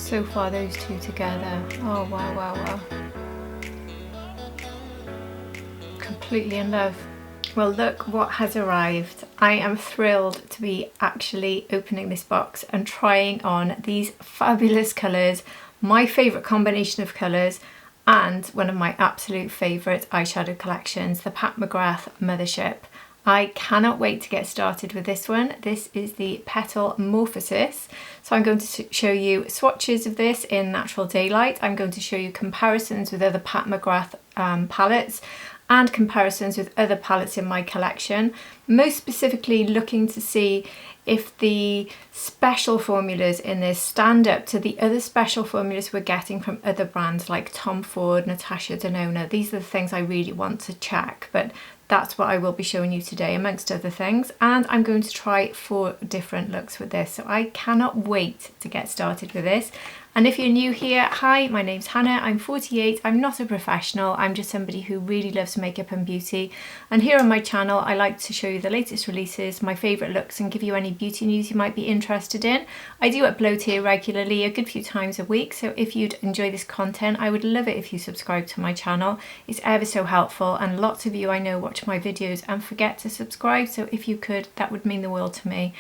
so far, those two together. Oh, wow, wow, wow. Completely in love. Well, look what has arrived. I am thrilled to be actually opening this box and trying on these fabulous colours, my favourite combination of colours, and one of my absolute favourite eyeshadow collections, the Pat McGrath Mothership. I cannot wait to get started with this one. This is the Petalmorphosis. So I'm going to show you swatches of this in Natural Daylight. I'm going to show you comparisons with other Pat McGrath palettes, and comparisons with other palettes in my collection, most specifically looking to see if the special formulas in this stand up to the other special formulas we're getting from other brands like Tom Ford, Natasha Denona. These are the things I really want to check, but that's what I will be showing you today amongst other things. And I'm going to try 4 different looks with this, so I cannot wait to get started with this. And if you're new here, hi, my name's Hannah, I'm 48, I'm not a professional, I'm just somebody who really loves makeup and beauty. And here on my channel, I like to show you the latest releases, my favourite looks, and give you any beauty news you might be interested in. I do upload here regularly, a good few times a week, so if you'd enjoy this content, I would love it if you subscribe to my channel. It's ever so helpful, and lots of you I know watch my videos and forget to subscribe, so if you could, that would mean the world to me.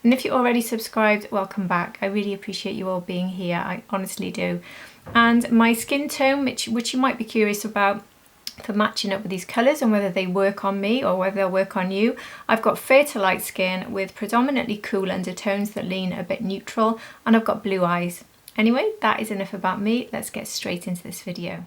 And if you're already subscribed, welcome back. I really appreciate you all being here, I honestly do. And my skin tone, which you might be curious about for matching up with these colours and whether they work on me or whether they'll work on you. I've got fair to light skin with predominantly cool undertones that lean a bit neutral, and I've got blue eyes. Anyway, that is enough about me. Let's get straight into this video.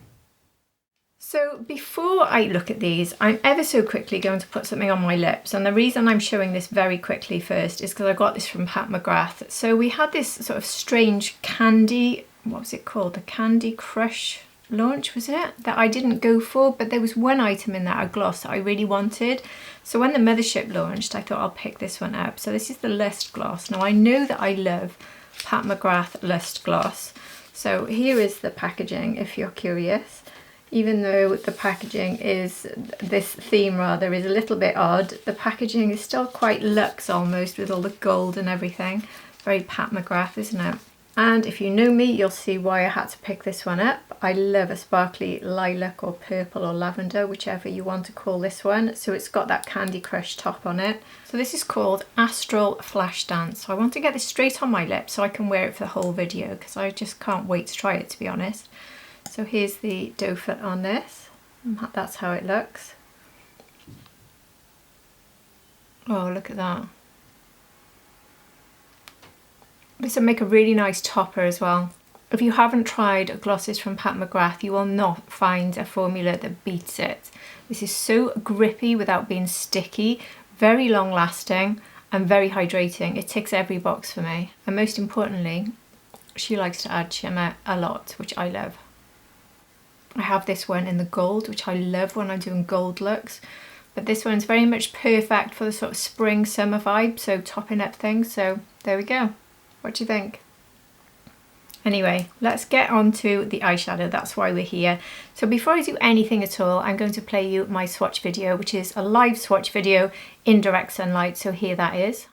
So before I look at these, I'm ever so quickly going to put something on my lips, and the reason I'm showing this very quickly first is because I got this from Pat McGrath. So we had this sort of strange candy, what was it called? The Candy Crush launch, was it? That I didn't go for, but there was one item in that, a gloss, that I really wanted. So when the Mothership launched, I thought I'll pick this one up. So this is the Lust Gloss. Now I know that I love Pat McGrath Lust Gloss. So here is the packaging if you're curious. Even though the packaging is, this theme rather, is a little bit odd, the packaging is still quite luxe almost, with all the gold and everything. Very Pat McGrath, isn't it? And if you know me, you'll see why I had to pick this one up. I love a sparkly lilac or purple or lavender, whichever you want to call this one. So it's got that Candy Crush top on it. So this is called Astral Flash Dance. So I want to get this straight on my lips so I can wear it for the whole video, because I just can't wait to try it, to be honest. So here's the doe foot on this, that's how it looks. Oh, look at that. This will make a really nice topper as well. If you haven't tried glosses from Pat McGrath, you will not find a formula that beats it. This is so grippy without being sticky, very long lasting and very hydrating. It ticks every box for me. And most importantly, she likes to add shimmer a lot, which I love. I have this one in the gold, which I love when I'm doing gold looks, but this one's very much perfect for the sort of spring summer vibe, so topping up things. So there we go. What do you think? Anyway, let's get on to the eyeshadow. That's why we're here. So before I do anything at all, I'm going to play you my swatch video, which is a live swatch video in direct sunlight. So here that is.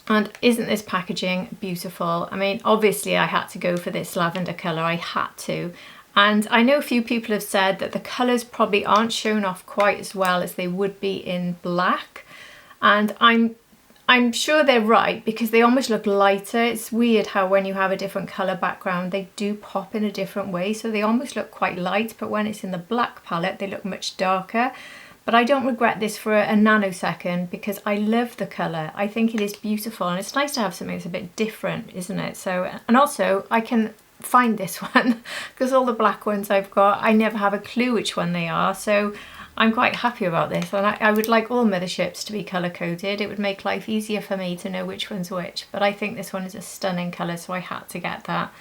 And isn't this packaging beautiful? I mean, obviously I had to go for this lavender colour, I had to. And I know a few people have said that the colours probably aren't shown off quite as well as they would be in black. And I'm sure they're right, because they almost look lighter. It's weird how when you have a different colour background, they do pop in a different way. So they almost look quite light, but when it's in the black palette, they look much darker. But I don't regret this for a nanosecond, because I love the colour. I think it is beautiful, and it's nice to have something that's a bit different, isn't it? So, and also I can find this one, because all the black ones I've got, I never have a clue which one they are. So I'm quite happy about this, and I would like all motherships to be colour coded. It would make life easier for me to know which one's which, but I think this one is a stunning colour, so I had to get that.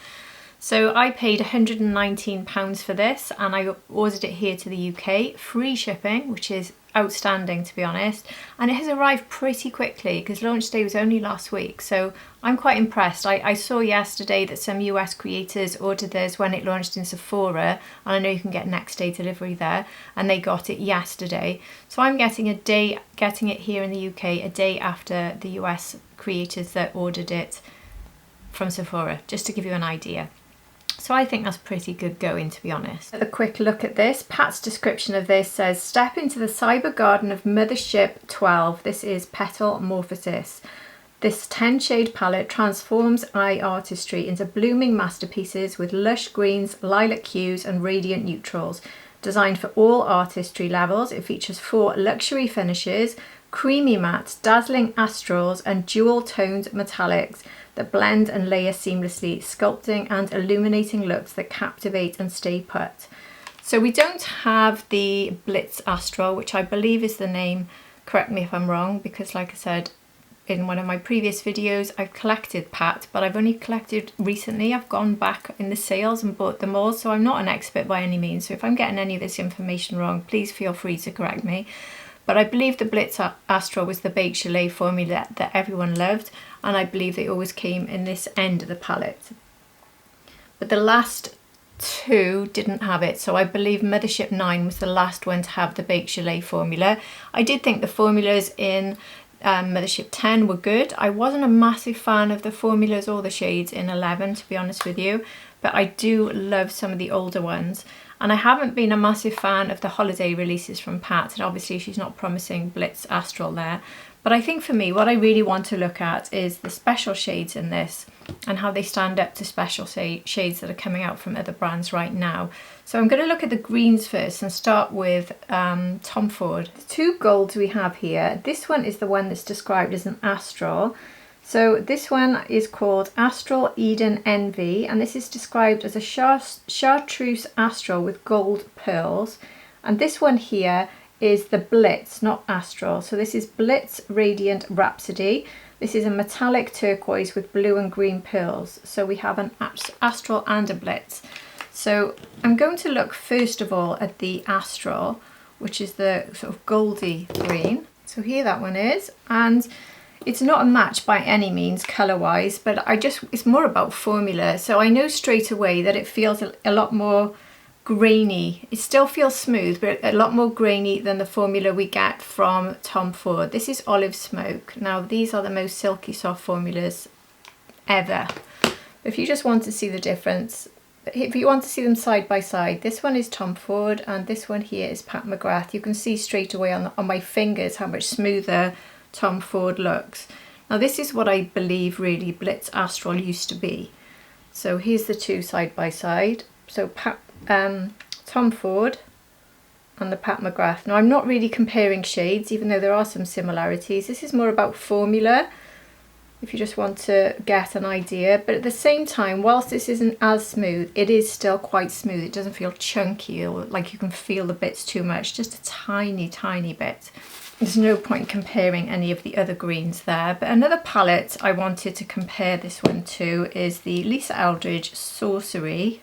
So I paid £119 for this, and I ordered it here to the UK, free shipping, which is outstanding, to be honest, and it has arrived pretty quickly because launch day was only last week, so I'm quite impressed. I saw yesterday that some US creators ordered theirs when it launched in Sephora, and I know you can get next day delivery there, and they got it yesterday. So I'm getting it here in the UK a day after the US creators that ordered it from Sephora, just to give you an idea. So I think that's pretty good going, to be honest. A quick look at this. Pat's description of this says, step into the cyber garden of Mothership XII. This is Petalmorphosis. This 10-shade palette transforms eye artistry into blooming masterpieces with lush greens, lilac hues and radiant neutrals. Designed for all artistry levels, it features 4 luxury finishes, creamy mattes, dazzling astrals and dual-toned metallics that blend and layer seamlessly, sculpting and illuminating looks that captivate and stay put. So we don't have the Blitz Astral, which I believe is the name, correct me if I'm wrong, because like I said in one of my previous videos, I've collected Pat, but I've only collected recently. I've gone back in the sales and bought them all, so I'm not an expert by any means. So if I'm getting any of this information wrong, please feel free to correct me. But I believe the Blitz Astral was the Baked Gelée formula that everyone loved, and I believe they always came in this end of the palette. But the last 2 didn't have it, so I believe Mothership 9 was the last one to have the Baked Gelée formula. I did think the formulas in Mothership 10 were good. I wasn't a massive fan of the formulas or the shades in 11, to be honest with you, but I do love some of the older ones. And I haven't been a massive fan of the holiday releases from Pat, and obviously she's not promising Blitz Astral there. But I think for me, what I really want to look at is the special shades in this and how they stand up to special shades that are coming out from other brands right now. So I'm going to look at the greens first and start with Tom Ford. The 2 golds we have here, this one is the one that's described as an Astral. So this one is called Astral Eden Envy, and this is described as a chartreuse astral with gold pearls. And this one here is the Blitz, not Astral. So this is Blitz Radiant Rhapsody. This is a metallic turquoise with blue and green pearls. So we have an Astral and a Blitz. So I'm going to look first of all at the Astral, which is the sort of goldy green. So here that one is, and it's not a match by any means colour-wise, but it's more about formula. So I know straight away that it feels a lot more grainy. It still feels smooth, but a lot more grainy than the formula we get from Tom Ford. This is Olive Smoke. Now these are the most silky soft formulas ever. If you just want to see the difference, if you want to see them side by side, this one is Tom Ford and this one here is Pat McGrath. You can see straight away on my fingers how much smoother Tom Ford looks. Now this is what I believe really Blitz Astral used to be. So here's the 2 side by side. So Tom Ford and the Pat McGrath. Now I'm not really comparing shades, even though there are some similarities. This is more about formula, if you just want to get an idea. But at the same time, whilst this isn't as smooth, it is still quite smooth. It doesn't feel chunky or like you can feel the bits too much, just a tiny bit. There's no point comparing any of the other greens there. But another palette I wanted to compare this one to is the Lisa Eldridge Sorcery.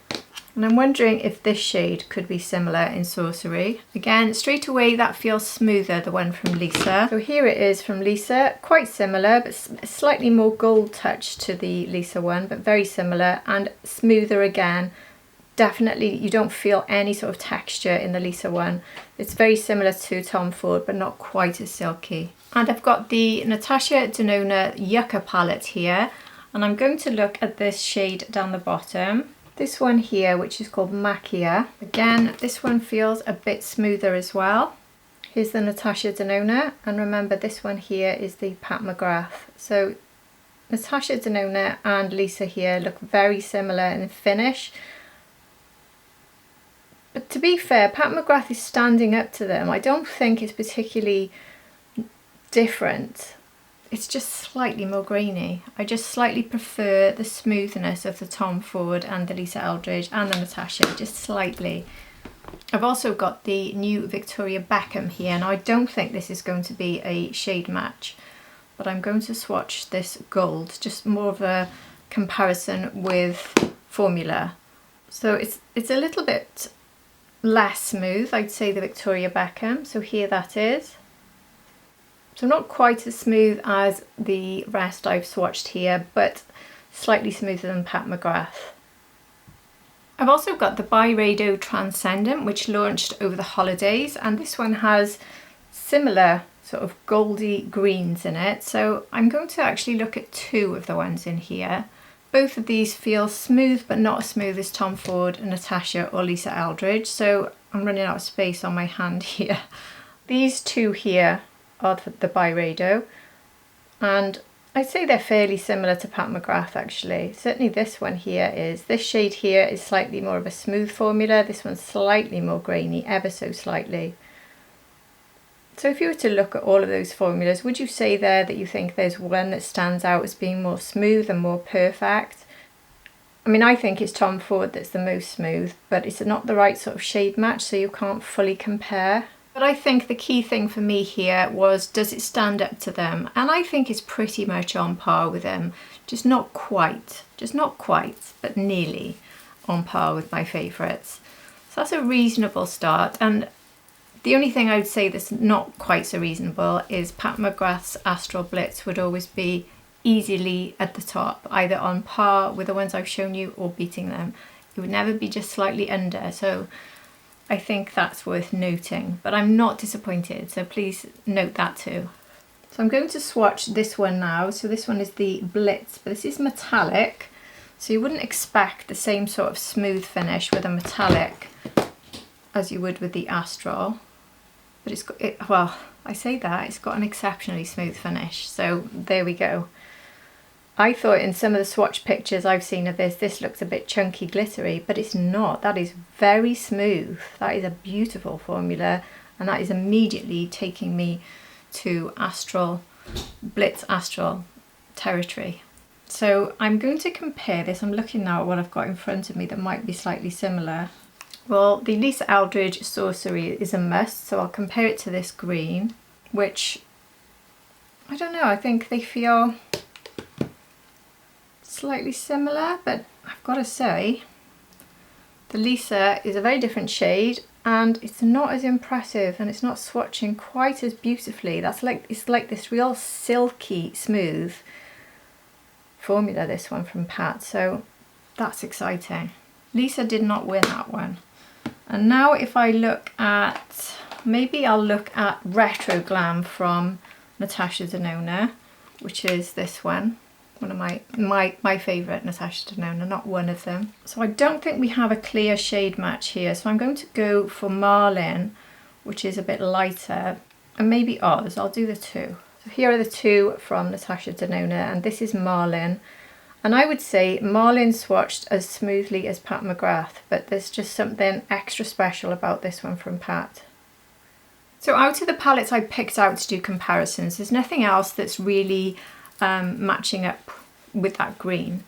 And I'm wondering if this shade could be similar in Sorcery. Again, straight away that feels smoother, the one from Lisa. So here it is from Lisa, quite similar, but slightly more gold touch to the Lisa one, but very similar and smoother again. Definitely you don't feel any sort of texture in the Lisa one. It's very similar to Tom Ford, but not quite as silky. And I've got the Natasha Denona Yucca palette here, and I'm going to look at this shade down the bottom. This one here, which is called Macchia. Again, this one feels a bit smoother as well. Here's the Natasha Denona, and remember this one here is the Pat McGrath. So Natasha Denona and Lisa here look very similar in finish. But to be fair, Pat McGrath is standing up to them. I don't think it's particularly different. It's just slightly more grainy. I just slightly prefer the smoothness of the Tom Ford and the Lisa Eldridge and the Natasha, just slightly. I've also got the new Victoria Beckham here. Now I don't think this is going to be a shade match, but I'm going to swatch this gold, just more of a comparison with formula. So it's a little bit less smooth, I'd say, the Victoria Beckham. So here that is. So not quite as smooth as the rest I've swatched here, but slightly smoother than Pat McGrath. I've also got the Byredo Transcendent, which launched over the holidays, and this one has similar sort of goldy greens in it. So I'm going to actually look at two of the ones in here. Both of these feel smooth, but not as smooth as Tom Ford, Natasha or Lisa Eldridge. So I'm running out of space on my hand here. These two here are the Byredo, and I'd say they're fairly similar to Pat McGrath actually. Certainly this one here is, this shade here is slightly more of a smooth formula. This one's slightly more grainy, ever so slightly. So if you were to look at all of those formulas, would you say there that you think there's one that stands out as being more smooth and more perfect? I mean, I think it's Tom Ford that's the most smooth, but it's not the right sort of shade match, so you can't fully compare. But I think the key thing for me here was, does it stand up to them? And I think it's pretty much on par with them. Just not quite, but nearly on par with my favourites. So that's a reasonable start. And the only thing I would say that's not quite so reasonable is Pat McGrath's Astral Blitz would always be easily at the top, either on par with the ones I've shown you or beating them. It would never be just slightly under. So I think that's worth noting, but I'm not disappointed, so please note that too. So I'm going to swatch this one now. So this one is the Blitz, but this is metallic, so you wouldn't expect the same sort of smooth finish with a metallic as you would with the Astral, but it's got, well, I say that, it's got an exceptionally smooth finish, so there we go. I thought in some of the swatch pictures I've seen of this looks a bit chunky glittery, but it's not. That is very smooth. That is a beautiful formula, and that is immediately taking me to Astral, Blitz Astral territory. So I'm going to compare this. I'm looking now at what I've got in front of me that might be slightly similar. Well, the Lisa Eldridge Sorcery is a must, so I'll compare it to this green, which, I don't know, I think they feel slightly similar, but I've got to say the Lisa is a very different shade and it's not as impressive, and it's not swatching quite as beautifully. It's like this real silky smooth formula, this one from Pat, so that's exciting. Lisa did not win that one. And now if I look at, maybe I'll look at Retro Glam from Natasha Denona, which is this one. One of my favourite Natasha Denona, not one of them. So I don't think we have a clear shade match here, so I'm going to go for Marlin, which is a bit lighter, and maybe Oz. I'll do the two. So here are the two from Natasha Denona, and this is Marlin. And I would say Marlin swatched as smoothly as Pat McGrath, but there's just something extra special about this one from Pat. So out of the palettes I picked out to do comparisons, there's nothing else that's really matching up with that green.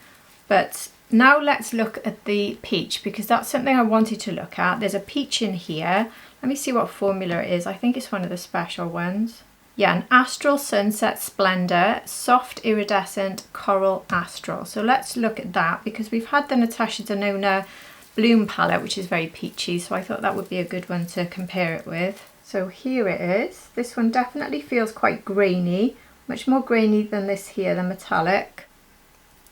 But now let's look at the peach, because that's something I wanted to look at. There's a peach in here. Let me see what formula it is. I think it's one of the special ones. Yeah, an Astral Sunset Splendor Soft Iridescent Coral Astral. So let's look at that, because we've had the Natasha Denona Bloom palette, which is very peachy, so I thought that would be a good one to compare it with. So here it is. This one definitely feels quite grainy, much more grainy than this here, the metallic.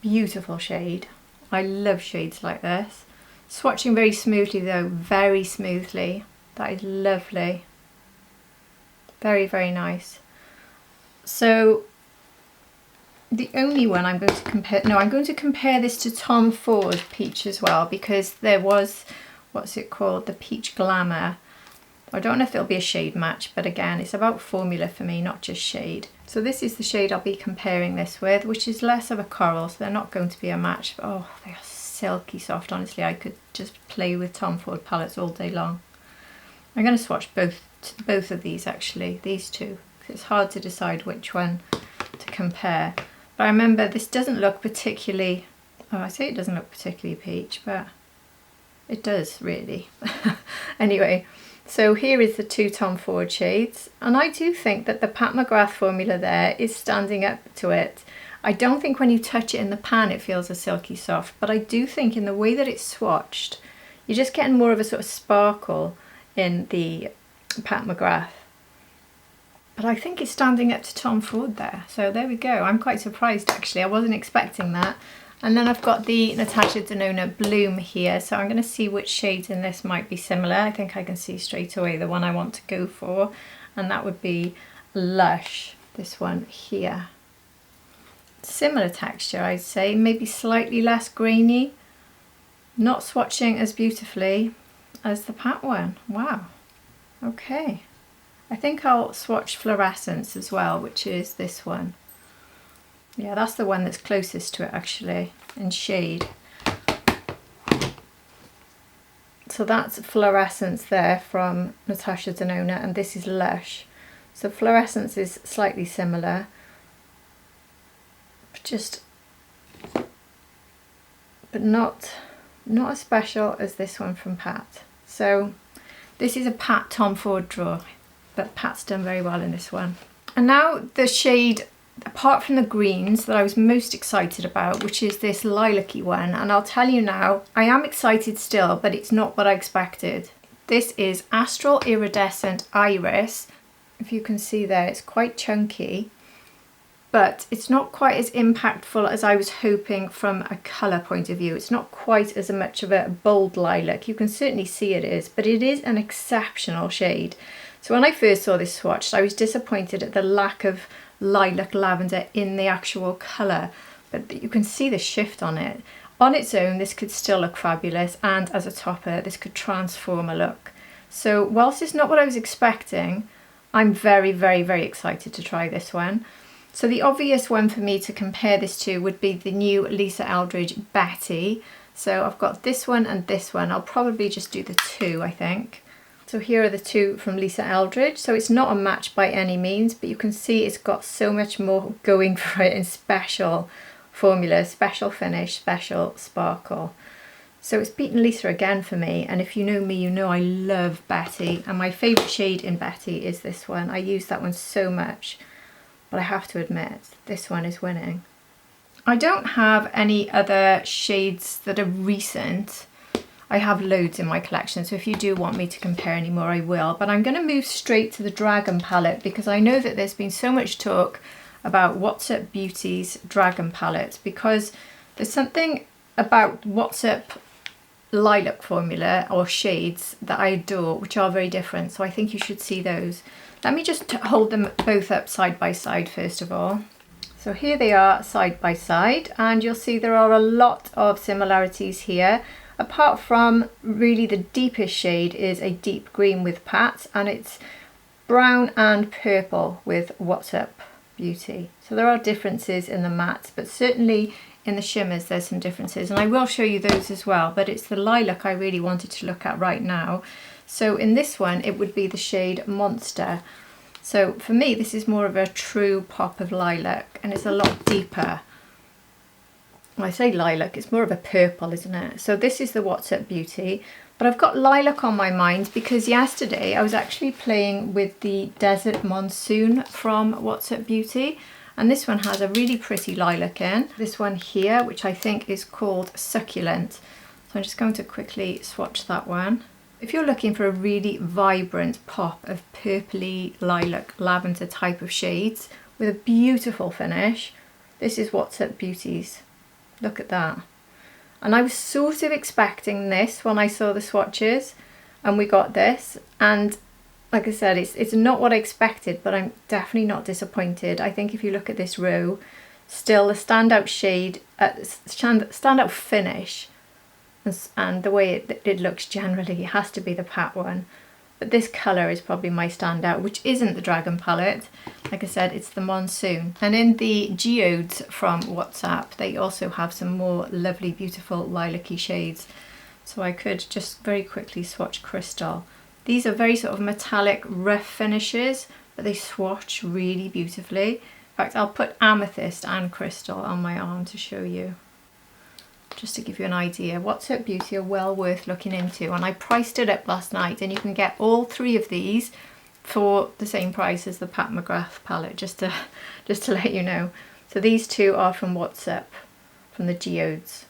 Beautiful shade. I love shades like this. Swatching very smoothly though, very smoothly. That is lovely. Very, very nice. So the only one I'm going to compare, no, I'm going to compare this to Tom Ford Peach as well, because there was, what's it called, the Peach Glamour. I don't know if it'll be a shade match, but again, it's about formula for me, not just shade. So this is the shade I'll be comparing this with, which is less of a coral, so they're not going to be a match. But oh, they are silky soft. Honestly, I could just play with Tom Ford palettes all day long. I'm going to swatch both of these actually, these two. It's hard to decide which one to compare. But I remember this doesn't look particularly, oh, I say it doesn't look particularly peach, but it does really. Anyway. So here is the two Tom Ford shades, and I do think that the Pat McGrath formula there is standing up to it. I don't think when you touch it in the pan it feels a silky soft, but I do think in the way that it's swatched, you're just getting more of a sort of sparkle in the Pat McGrath. But I think it's standing up to Tom Ford there, so there we go. I'm quite surprised actually, I wasn't expecting that. And then I've got the Natasha Denona Bloom here, so I'm going to see which shades in this might be similar. I think I can see straight away the one I want to go for, and that would be Lush, this one here. Similar texture, I'd say, maybe slightly less grainy, not swatching as beautifully as the Pat one. Wow, okay. I think I'll swatch Fluorescence as well, which is this one. Yeah, that's the one that's closest to it actually, in shade. So that's Fluorescence there from Natasha Denona, and this is Lush. So Fluorescence is slightly similar, but not as special as this one from Pat. So this is a Pat Tom Ford draw, but Pat's done very well in this one. And now the shade, apart from the greens, that I was most excited about, which is this lilac-y one, and I'll tell you now, I am excited still, but it's not what I expected. This is Astral Iridescent Iris. If you can see there, it's quite chunky, but it's not quite as impactful as I was hoping from a colour point of view. It's not quite as much of a bold lilac. You can certainly see it is, but it is an exceptional shade. So when I first saw this swatched, I was disappointed at the lack of lilac lavender in the actual colour, but you can see the shift on it. On its own, this could still look fabulous, and as a topper, this could transform a look. So whilst it's not what I was expecting, I'm very, very, very excited to try this one. So the obvious one for me to compare this to would be the new Lisa Eldridge Betty. So I've got this one and this one. I'll probably just do the two, I think. So here are the two from Lisa Eldridge. So it's not a match by any means, but you can see it's got so much more going for it in special formula, special finish, special sparkle. So it's beaten Lisa again for me, and if you know me, you know I love Betty, and my favourite shade in Betty is this one. I use that one so much, but I have to admit, this one is winning. I don't have any other shades that are recent. I have loads in my collection, so if you do want me to compare any more, I will. But I'm going to move straight to the Dragon palette, because I know that there's been so much talk about What's Up Beauty's Dragon palette, because there's something about What's Up lilac formula or shades that I adore, which are very different, so I think you should see those. Let me just hold them both up side by side first of all. So here they are side by side, and you'll see there are a lot of similarities here. Apart from really the deepest shade is a deep green with Pat, and it's brown and purple with What's Up Beauty. So there are differences in the mattes, but certainly in the shimmers there's some differences, and I will show you those as well, but it's the lilac I really wanted to look at right now. So in this one it would be the shade Monster. So for me this is more of a true pop of lilac, and it's a lot deeper. When I say lilac, it's more of a purple, isn't it? So this is the What's Up Beauty, but I've got lilac on my mind because yesterday I was actually playing with the Desert Monsoon from What's Up Beauty, and this one has a really pretty lilac in. This one here, which I think is called Succulent. So I'm just going to quickly swatch that one. If you're looking for a really vibrant pop of purpley lilac lavender type of shades with a beautiful finish, this is What's Up Beauty's. Look at that. And I was sort of expecting this when I saw the swatches, and we got this, and like I said, it's not what I expected, but I'm definitely not disappointed. I think if you look at this row, still the standout shade, standout finish, and the way it looks generally, it has to be the Pout one. But this colour is probably my standout, which isn't the Dragon palette. Like I said, it's the Monsoon. And in the Geodes from WhatsApp, they also have some more lovely, beautiful lilac-y shades. So I could just very quickly swatch Crystal. These are very sort of metallic, rough finishes, but they swatch really beautifully. In fact, I'll put Amethyst and Crystal on my arm to show you, just to give you an idea. What's Up Beauty are well worth looking into, and I priced it up last night, and you can get all 3 of these for the same price as the Pat McGrath palette, just to let you know. So these 2 are from What's Up, from the Geodes.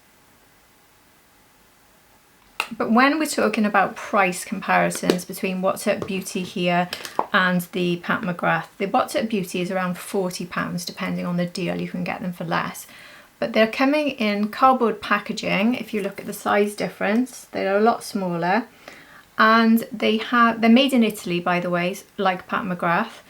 But when we're talking about price comparisons between What's Up Beauty here and the Pat McGrath, the What's Up Beauty is around £40, depending on the deal. You can get them for less. But they're coming in cardboard packaging. If you look at the size difference, they're a lot smaller. And they're made in Italy, by the way, like Pat McGrath.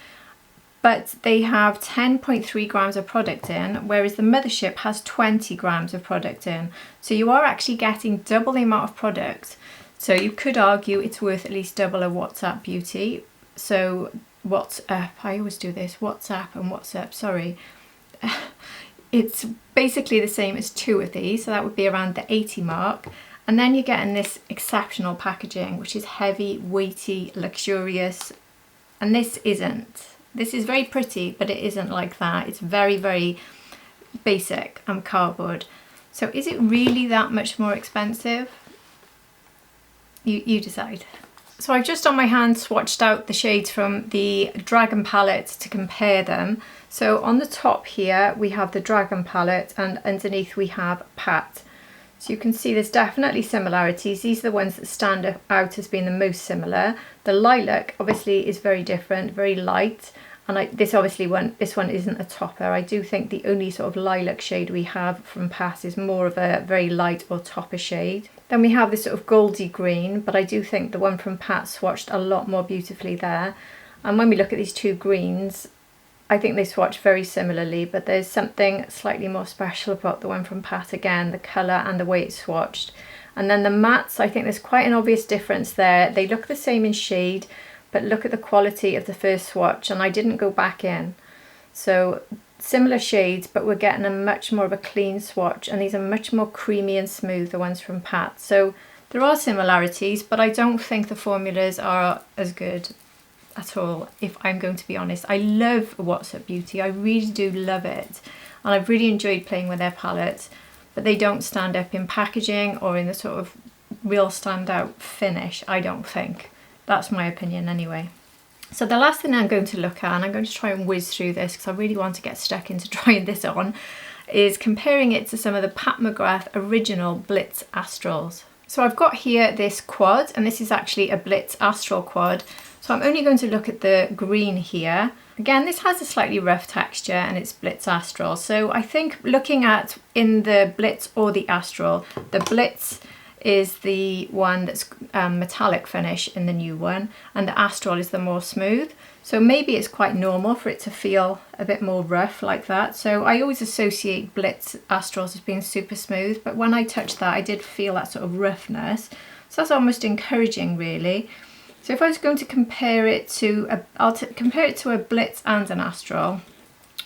But they have 10.3 grams of product in, whereas the Mothership has 20 grams of product in. So you are actually getting double the amount of product. So you could argue it's worth at least double a What's Up Beauty. So What's Up, I always do this, WhatsApp and What's Up, sorry. It's basically the same as 2 of these, so that would be around the 80 mark. And then you're getting this exceptional packaging, which is heavy, weighty, luxurious, and this isn't. This is very pretty, but it isn't like that. It's very, very basic and cardboard. So is it really that much more expensive? You decide. So I've just on my hand swatched out the shades from the Dragon palette to compare them. So on the top here we have the Dragon palette, and underneath we have Pat. So you can see there's definitely similarities. These are the ones that stand out as being the most similar. The Lilac obviously is very different, very light, and this one isn't a topper. I do think the only sort of lilac shade we have from Pat is more of a very light or topper shade. Then we have this sort of goldy green, but I do think the one from Pat swatched a lot more beautifully there. And when we look at these 2 greens, I think they swatch very similarly, but there's something slightly more special about the one from Pat again, the colour and the way it's swatched. And then the mattes, I think there's quite an obvious difference there. They look the same in shade, but look at the quality of the first swatch, and I didn't go back in. So similar shades, but we're getting a much more of a clean swatch, and these are much more creamy and smooth, the ones from Pat. So there are similarities, but I don't think the formulas are as good at all, if I'm going to be honest. I love What's Up Beauty, I really do love it, and I've really enjoyed playing with their palettes, but they don't stand up in packaging or in the sort of real standout finish, I don't think. That's my opinion anyway. So the last thing I'm going to look at, and I'm going to try and whiz through this because I really want to get stuck into trying this on, is comparing it to some of the Pat McGrath original Blitz Astrals. So I've got here this quad, and this is actually a Blitz Astral quad. So I'm only going to look at the green here. Again, this has a slightly rough texture and it's Blitz Astral. So I think looking at in the Blitz or the Astral, the Blitz is the one that's metallic finish in the new one, and the Astral is the more smooth. So maybe it's quite normal for it to feel a bit more rough like that. So I always associate Blitz Astrals as being super smooth, but when I touched that I did feel that sort of roughness. So that's almost encouraging really. So if I was going to compare it to, I'll compare it to a Blitz and an Astral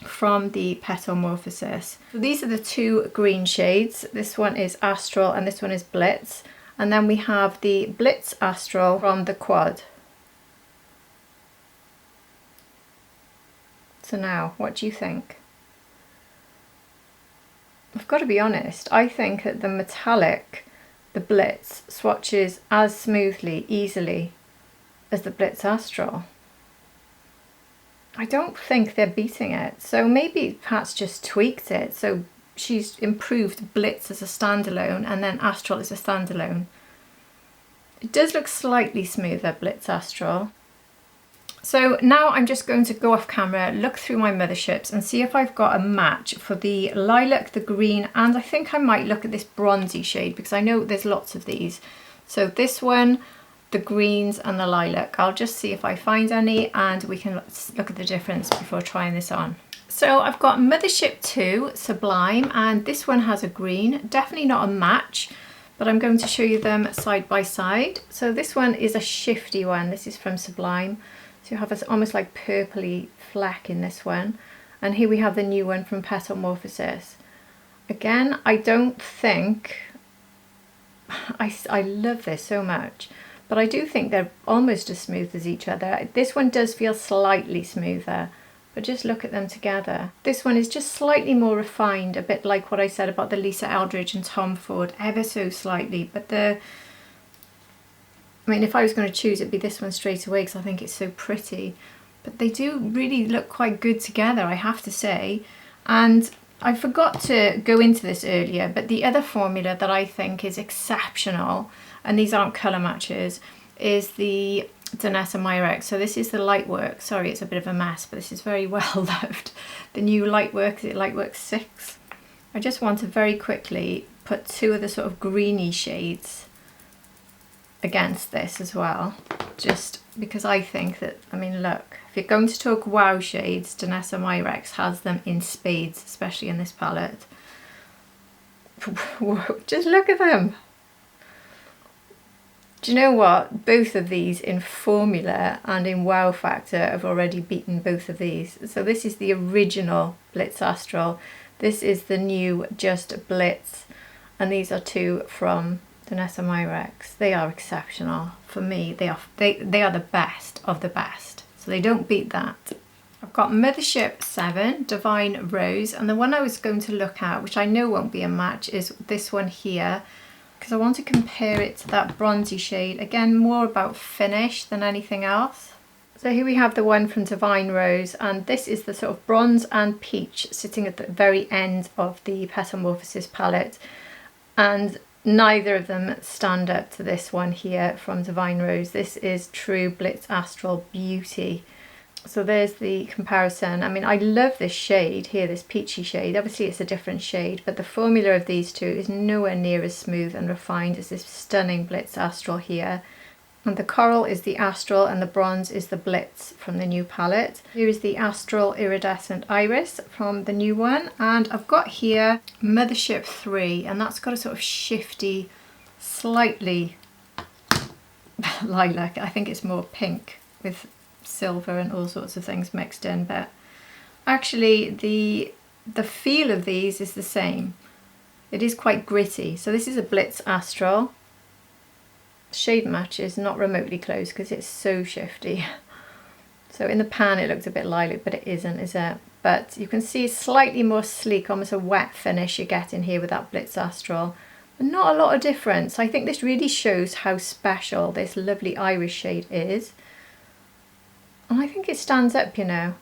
from the Petalmorphosis. So these are the 2 green shades. This one is Astral and this one is Blitz. And then we have the Blitz Astral from the quad. So now, what do you think? I've got to be honest, I think that the metallic, the Blitz, swatches as smoothly, easily as the Blitz Astral. I don't think they're beating it. So maybe Pat's just tweaked it. So she's improved Blitz as a standalone and then Astral as a standalone. It does look slightly smoother, Blitz Astral. So now I'm just going to go off camera, look through my Motherships and see if I've got a match for the lilac, the green, and I think I might look at this bronzy shade because I know there's lots of these. So this one, the greens and the lilac. I'll just see if I find any and we can look at the difference before trying this on. So I've got Mothership II Sublime, and this one has a green, definitely not a match, but I'm going to show you them side by side. So this one is a shifty one. This is from Sublime. So you have this almost like purpley fleck in this one. And here we have the new one from Petalmorphosis. Again, I don't think, I love this so much, but I do think they're almost as smooth as each other. This one does feel slightly smoother, but just look at them together. This one is just slightly more refined, a bit like what I said about the Lisa Eldridge and Tom Ford, ever so slightly, but I mean, if I was going to choose, it'd be this one straight away because I think it's so pretty. But they do really look quite good together, I have to say. And I forgot to go into this earlier, but the other formula that I think is exceptional, and these aren't colour matches, is the Danessa Myricks. So this is the Lightwork. Sorry, it's a bit of a mess, but this is very well loved. The new Lightwork, is it Lightwork 6? I just want to very quickly put two of the sort of greeny shades against this as well, just because I think that, I mean, look, if you're going to talk wow shades, Danessa Myricks has them in spades, especially in this palette. Whoa, just look at them. Do you know what? Both of these in formula and in wow factor have already beaten both of these. So this is the original Blitz Astral. This is the new Just Blitz. And these are two from Danessa Myricks. They are exceptional. For me, they are the best of the best. So they don't beat that. I've got Mothership XII, Divine Rose. And the one I was going to look at, which I know won't be a match, is this one here, because I want to compare it to that bronzy shade. Again, more about finish than anything else. So here we have the one from Divine Rose, and this is the sort of bronze and peach sitting at the very end of the Petalmorphosis palette. And neither of them stand up to this one here from Divine Rose. This is true Blitz Astral beauty. So there's the comparison. I mean, I love this shade here, this peachy shade. Obviously it's a different shade, but the formula of these two is nowhere near as smooth and refined as this stunning Blitz Astral here. And the coral is the Astral and the bronze is the Blitz from the new palette. Here is the Astral Iridescent Iris from the new one. And I've got here Mothership III, and that's got a sort of shifty, slightly lilac. I think it's more pink with silver and all sorts of things mixed in, but actually the feel of these is the same. It is quite gritty. So this is a Blitz Astral. Shade match is not remotely close because it's so shifty. So in the pan it looked a bit lilac, but it isn't, is it? But you can see slightly more sleek, almost a wet finish you get in here with that Blitz Astral. But not a lot of difference. I think this really shows how special this lovely iris shade is. And I think it stands up, you know.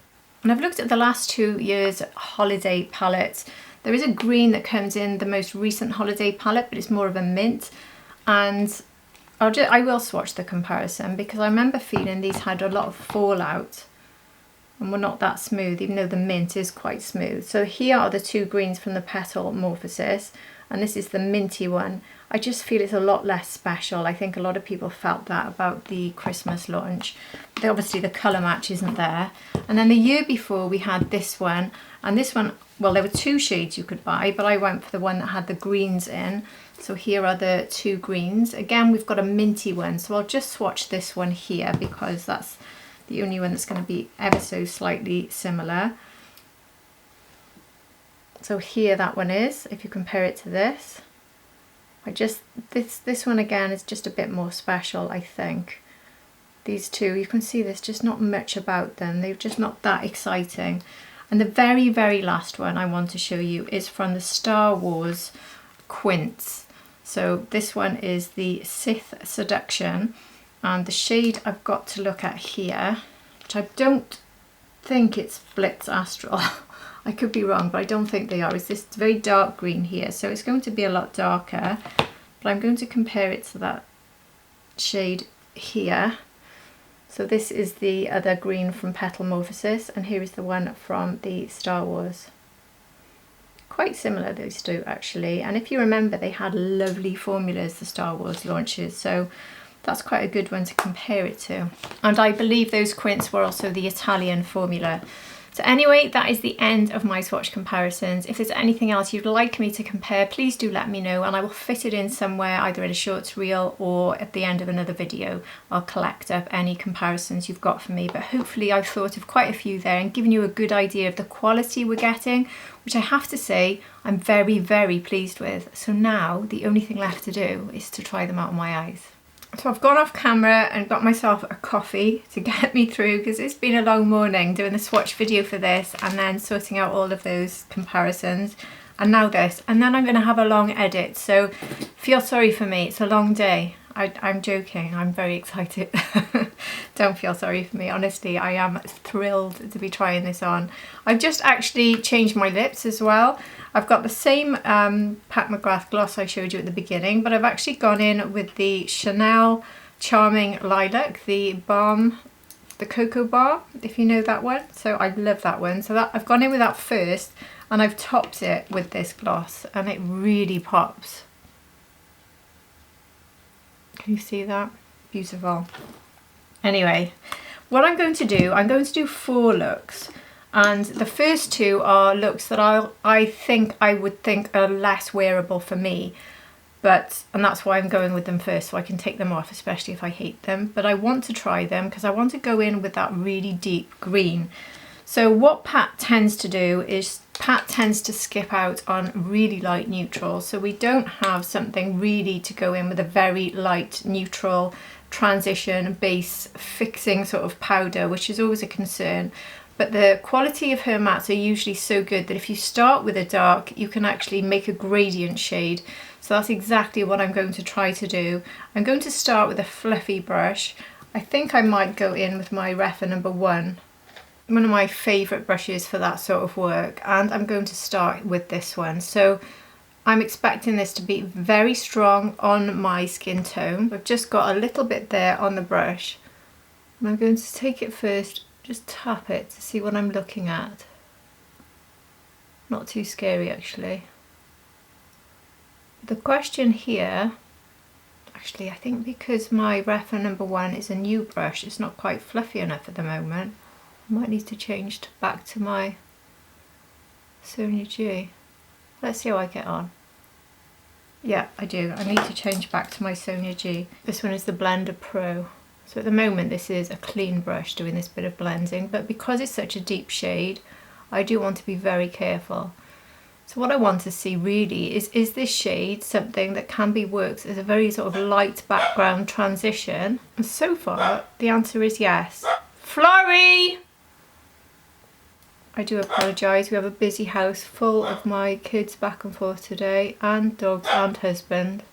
And I've looked at the last 2 years' holiday palettes. There is a green that comes in the most recent holiday palette, but it's more of a mint. And I will swatch the comparison because I remember feeling these had a lot of fallout and were not that smooth, even though the mint is quite smooth. So here are the two greens from the Petalmorphosis, and this is the minty one. I just feel it's a lot less special. I think a lot of people felt that about the Christmas launch. But obviously the colour match isn't there. And then the year before we had this one, and this one, well, there were 2 shades you could buy, but I went for the one that had the greens in. So here are the 2 greens. Again, we've got a minty one, so I'll just swatch this one here because that's the only one that's going to be ever so slightly similar. So here that one is, if you compare it to this. This one again is just a bit more special, I think. These two, you can see there's just not much about them. They're just not that exciting. And the very, very last one I want to show you is from the Star Wars Quints. So this one is the Sith Seduction, and the shade I've got to look at here, which I don't think it's Blitz Astral. I could be wrong, but I don't think they are. It's this very dark green here, so it's going to be a lot darker, but I'm going to compare it to that shade here. So this is the other green from Petalmorphosis, and here is the one from the Star Wars. Quite similar, those two, actually. And if you remember, they had lovely formulas, the Star Wars launches, so that's quite a good one to compare it to. And I believe those Quints were also the Italian formula. So anyway, that is the end of my swatch comparisons. If there's anything else you'd like me to compare, please do let me know and I will fit it in somewhere, either in a shorts reel or at the end of another video. I'll collect up any comparisons you've got for me, but hopefully I've thought of quite a few there and given you a good idea of the quality we're getting, which I have to say I'm very, very pleased with. So now the only thing left to do is to try them out on my eyes. So I've gone off camera and got myself a coffee to get me through, because it's been a long morning doing the swatch video for this and then sorting out all of those comparisons and now this, and then I'm going to have a long edit, so feel sorry for me, it's a long day. I'm joking, I'm very excited. Don't feel sorry for me, honestly, I am thrilled to be trying this on. I've just actually changed my lips as well. I've got the same Pat McGrath gloss I showed you at the beginning, but I've actually gone in with the Chanel Charming Lilac, the balm, the Cocoa Bar, if you know that one. So I love that one. So that I've gone in with that first, and I've topped it with this gloss, and it really pops. Can you see that? Beautiful. Anyway, what I'm going to do 4 looks. And the first 2 are looks that I would think are less wearable for me, and that's why I'm going with them first, so I can take them off, especially if I hate them. But I want to try them because I want to go in with that really deep green. So what Pat tends to do is Pat tends to skip out on really light neutrals, so we don't have something really to go in with a very light neutral transition base fixing sort of powder, which is always a concern. But the quality of her mattes are usually so good that if you start with a dark, you can actually make a gradient shade. So that's exactly what I'm going to try to do. I'm going to start with a fluffy brush. I think I might go in with my Refa number 1, one of my favourite brushes for that sort of work, and I'm going to start with this one. So I'm expecting this to be very strong on my skin tone. I've just got a little bit there on the brush, and I'm going to take it first, just tap it to see what I'm looking at. Not too scary actually. The question here, actually I think because my Refa number 1 is a new brush, it's not quite fluffy enough at the moment. I might need to change back to my Sonia G. Let's see how I get on. Yeah, I do. I need to change back to my Sonia G. This one is the Blender Pro. So at the moment this is a clean brush doing this bit of blending, but because it's such a deep shade, I do want to be very careful. So what I want to see really is this shade something that can be worked as a very sort of light background transition? And so far the answer is yes. Florrie! I do apologise, we have a busy house full of my kids back and forth today, and dogs and husband.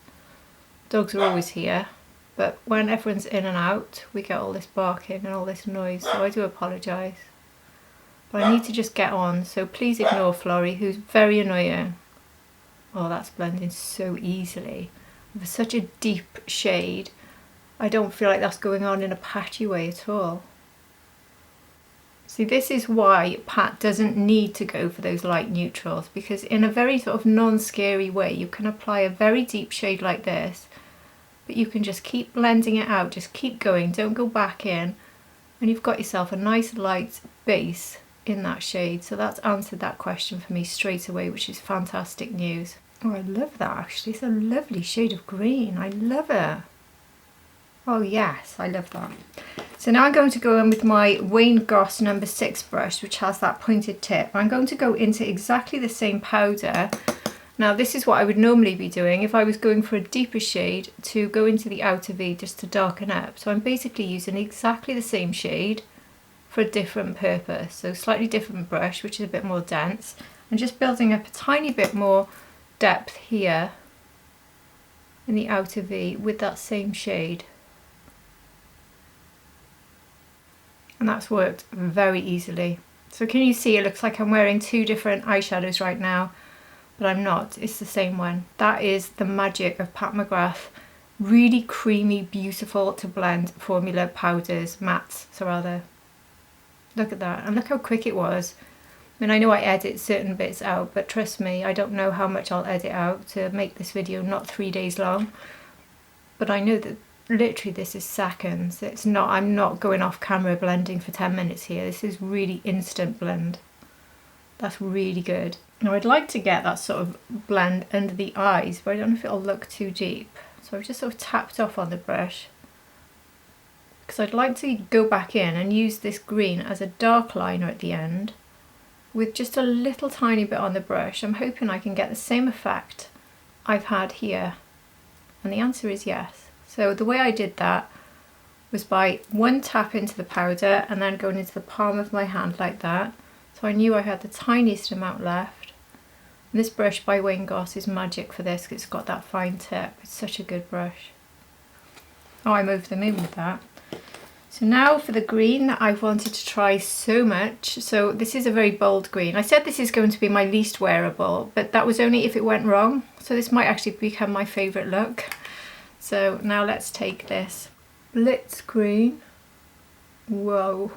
Dogs are always here, but when everyone's in and out we get all this barking and all this noise, so I do apologise. But I need to just get on, so please ignore Florrie, who's very annoying. Oh, that's blending so easily. With such a deep shade, I don't feel like that's going on in a patchy way at all. See, this is why Pat doesn't need to go for those light neutrals, because in a very sort of non-scary way you can apply a very deep shade like this, but you can just keep blending it out, just keep going, don't go back in, and you've got yourself a nice light base in that shade. So that's answered that question for me straight away, which is fantastic news. Oh, I love that actually, it's a lovely shade of green, I love it. Oh yes, I love that. So now I'm going to go in with my Wayne Goss number 6 brush, which has that pointed tip. I'm going to go into exactly the same powder. Now this is what I would normally be doing if I was going for a deeper shade, to go into the outer V just to darken up. So I'm basically using exactly the same shade for a different purpose. So slightly different brush, which is a bit more dense, and just building up a tiny bit more depth here in the outer V with that same shade. And that's worked very easily. So can you see it looks like I'm wearing 2 different eyeshadows right now, but I'm not, it's the same one. That is the magic of Pat McGrath. Really creamy, beautiful to blend formula powders, mattes, so rather. Look at that, and look how quick it was. I mean, I know I edit certain bits out, but trust me, I don't know how much I'll edit out to make this video not 3 days long. But I know that literally this is seconds. It's not, I'm not going off camera blending for 10 minutes here. This is really instant blend. That's really good. Now I'd like to get that sort of blend under the eyes, but I don't know if it'll look too deep. So I've just sort of tapped off on the brush, because I'd like to go back in and use this green as a dark liner at the end with just a little tiny bit on the brush. I'm hoping I can get the same effect I've had here. And the answer is yes. So the way I did that was by one tap into the powder and then going into the palm of my hand like that. So I knew I had the tiniest amount left. And this brush by Wayne Goss is magic for this, because it's got that fine tip. It's such a good brush. Oh, I'm over the moon with that. So now for the green that I've wanted to try so much. So this is a very bold green. I said this is going to be my least wearable, but that was only if it went wrong. So this might actually become my favourite look. So now let's take this Blitz green. Whoa.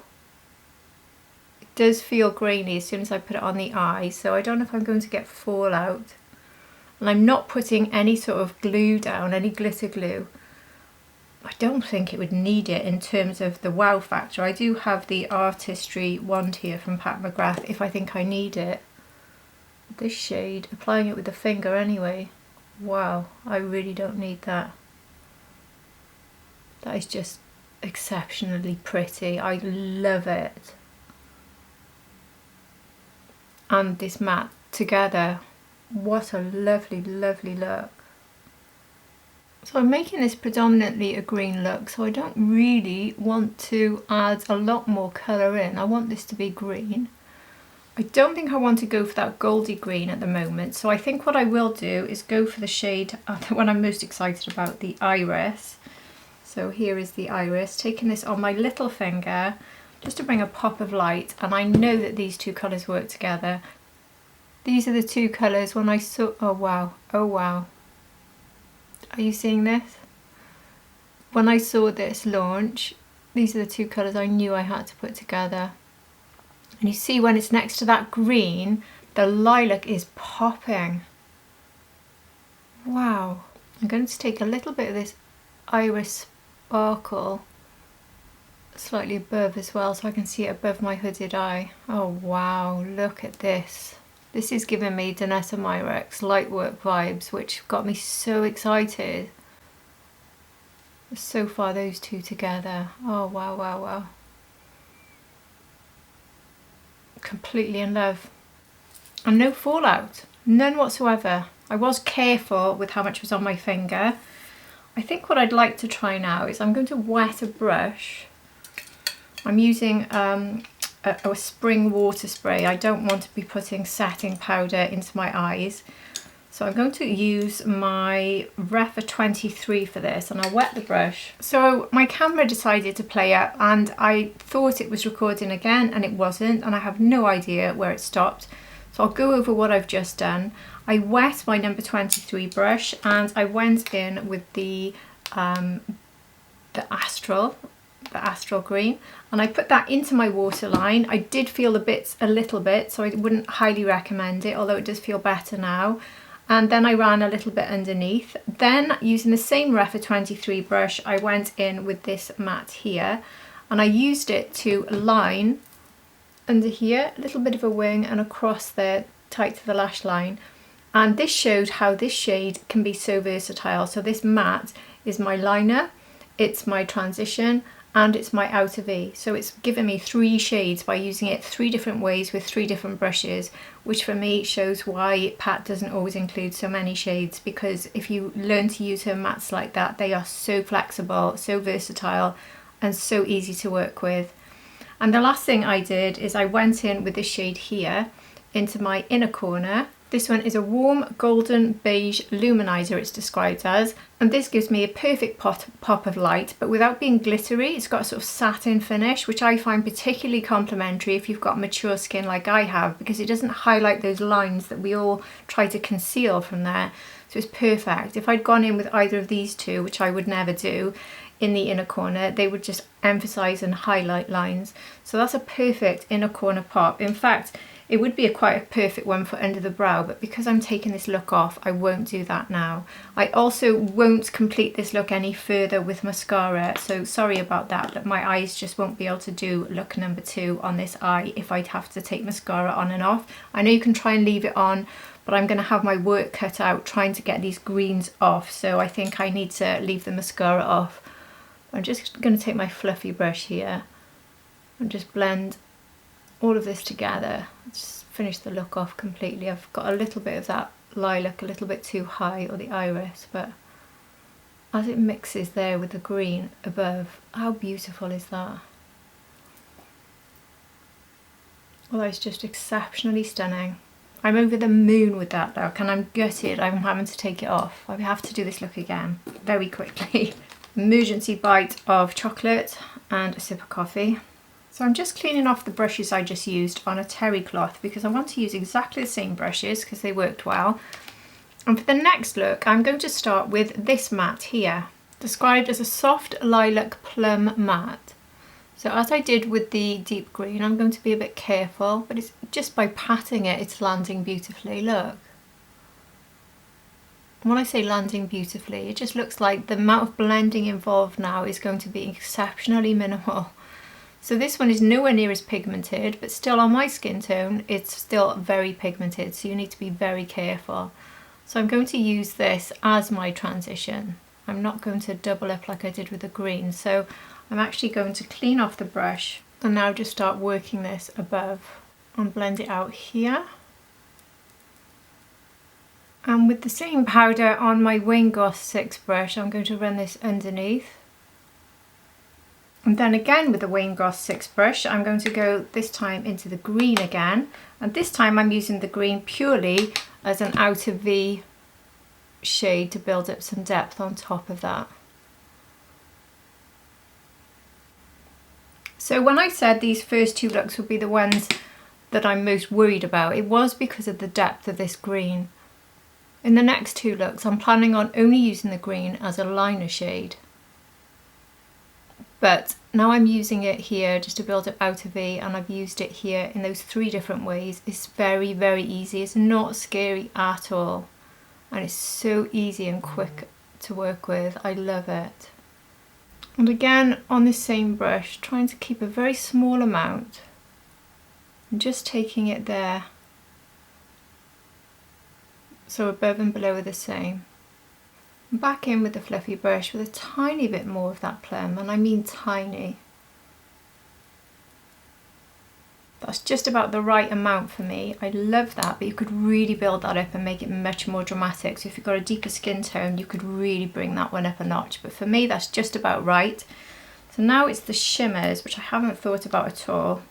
It does feel grainy as soon as I put it on the eye, so I don't know if I'm going to get fallout. And I'm not putting any sort of glue down, any glitter glue. I don't think it would need it in terms of the wow factor. I do have the Artistry wand here from Pat McGrath if I think I need it. This shade, applying it with the finger anyway. Wow, I really don't need that. That is just exceptionally pretty. I love it. And this matte together, what a lovely, lovely look. So I'm making this predominantly a green look, so I don't really want to add a lot more colour in. I want this to be green. I don't think I want to go for that goldy green at the moment, so I think what I will do is go for the shade, the one I'm most excited about, the Iris. So here is the Iris, taking this on my little finger just to bring a pop of light, and I know that these two colours work together. These are the two colours when I saw, oh wow, oh wow. Are you seeing this? When I saw this launch, these are the two colours I knew I had to put together. And you see when it's next to that green, the lilac is popping. Wow. I'm going to take a little bit of this Iris Sparkle slightly above as well, so I can see it above my hooded eye. Oh wow, look at this. This is giving me Danessa Myricks Lightwork vibes, which got me so excited. So far those two together. Oh wow, wow, wow. Completely in love. And no fallout, none whatsoever. I was careful with how much was on my finger. I think what I'd like to try now is I'm going to wet a brush. I'm using a spring water spray. I don't want to be putting setting powder into my eyes. So I'm going to use my Refa 23 for this, and I'll wet the brush. So my camera decided to play up and I thought it was recording again and it wasn't, and I have no idea where it stopped. So I'll go over what I've just done. I wet my number 23 brush and I went in with the Astral green, and I put that into my waterline. I did feel the bits a little bit, so I wouldn't highly recommend it, although it does feel better now. And then I ran a little bit underneath. Then using the same Refa 23 brush, I went in with this matte here, and I used it to line under here, a little bit of a wing and across there tight to the lash line. And this showed how this shade can be so versatile. So this matte is my liner, it's my transition, and it's my outer V. So it's given me 3 shades by using it 3 different ways with 3 different brushes, which for me shows why Pat doesn't always include so many shades, because if you learn to use her mattes like that, they are so flexible, so versatile, and so easy to work with. And the last thing I did is I went in with this shade here into my inner corner. This one is a warm golden beige luminizer, it's described as, and this gives me a perfect pop of light, but without being glittery. It's got a sort of satin finish, which I find particularly complimentary if you've got mature skin like I have, because it doesn't highlight those lines that we all try to conceal from there. So it's perfect. If I'd gone in with either of these two, which I would never do, in the inner corner, they would just emphasize and highlight lines. So that's a perfect inner corner pop. In fact, It would be quite a perfect one for under the brow, but because I'm taking this look off, I won't do that now. I also won't complete this look any further with mascara, so sorry about that, but my eyes just won't be able to do look number 2 on this eye if I'd have to take mascara on and off. I know you can try and leave it on, but I'm going to have my work cut out trying to get these greens off, so I think I need to leave the mascara off. I'm just going to take my fluffy brush here and just blend all of this together. Just finish the look off completely. I've got a little bit of that lilac a little bit too high, or the iris, but as it mixes there with the green above, how beautiful is that? Well, that is just exceptionally stunning. I'm over the moon with that look, and I'm gutted I'm having to take it off. I have to do this look again very quickly. Emergency bite of chocolate and a sip of coffee. So I'm just cleaning off the brushes I just used on a terry cloth because I want to use exactly the same brushes because they worked well. And for the next look, I'm going to start with this matte here, described as a soft lilac plum matte. So as I did with the deep green, I'm going to be a bit careful, but it's just by patting it, it's landing beautifully, look. And when I say landing beautifully, it just looks like the amount of blending involved now is going to be exceptionally minimal. So this one is nowhere near as pigmented, but still on my skin tone, it's still very pigmented, so you need to be very careful. So I'm going to use this as my transition. I'm not going to double up like I did with the green, so I'm actually going to clean off the brush and now just start working this above and blend it out here. And with the same powder on my Wayne Goss 6 brush, I'm going to run this underneath. And then again with the Wayne Goss 6 brush, I'm going to go this time into the green again. And this time I'm using the green purely as an outer V shade to build up some depth on top of that. So when I said these first 2 looks would be the ones that I'm most worried about, it was because of the depth of this green. In the next 2 looks, I'm planning on only using the green as a liner shade. But now I'm using it here just to build up outer V, and I've used it here in those 3 different ways. It's very, very easy. It's not scary at all. And it's so easy and quick to work with. I love it. And again, on this same brush, trying to keep a very small amount and just taking it there. So above and below are the same. Back in with the fluffy brush with a tiny bit more of that plum, and I mean tiny. That's just about the right amount for me. I love that, but you could really build that up and make it much more dramatic. So if you've got a deeper skin tone, you could really bring that one up a notch. But for me, that's just about right. So now it's the shimmers, which I haven't thought about at all.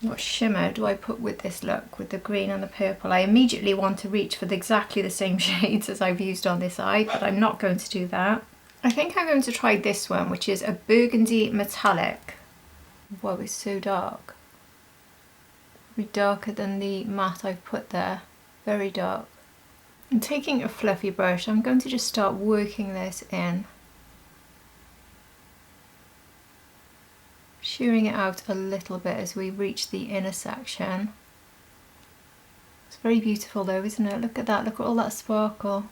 What shimmer do I put with this look, with the green and the purple? I immediately want to reach for exactly the same shades as I've used on this eye, but I'm not going to do that. I think I'm going to try this one, which is a burgundy metallic. Whoa, it's so dark. Be darker than the matte I've put there. Very dark. And taking a fluffy brush, I'm going to just start working this in. Shearing it out a little bit as we reach the inner section. It's very beautiful though, isn't it? Look at that, look at all that sparkle.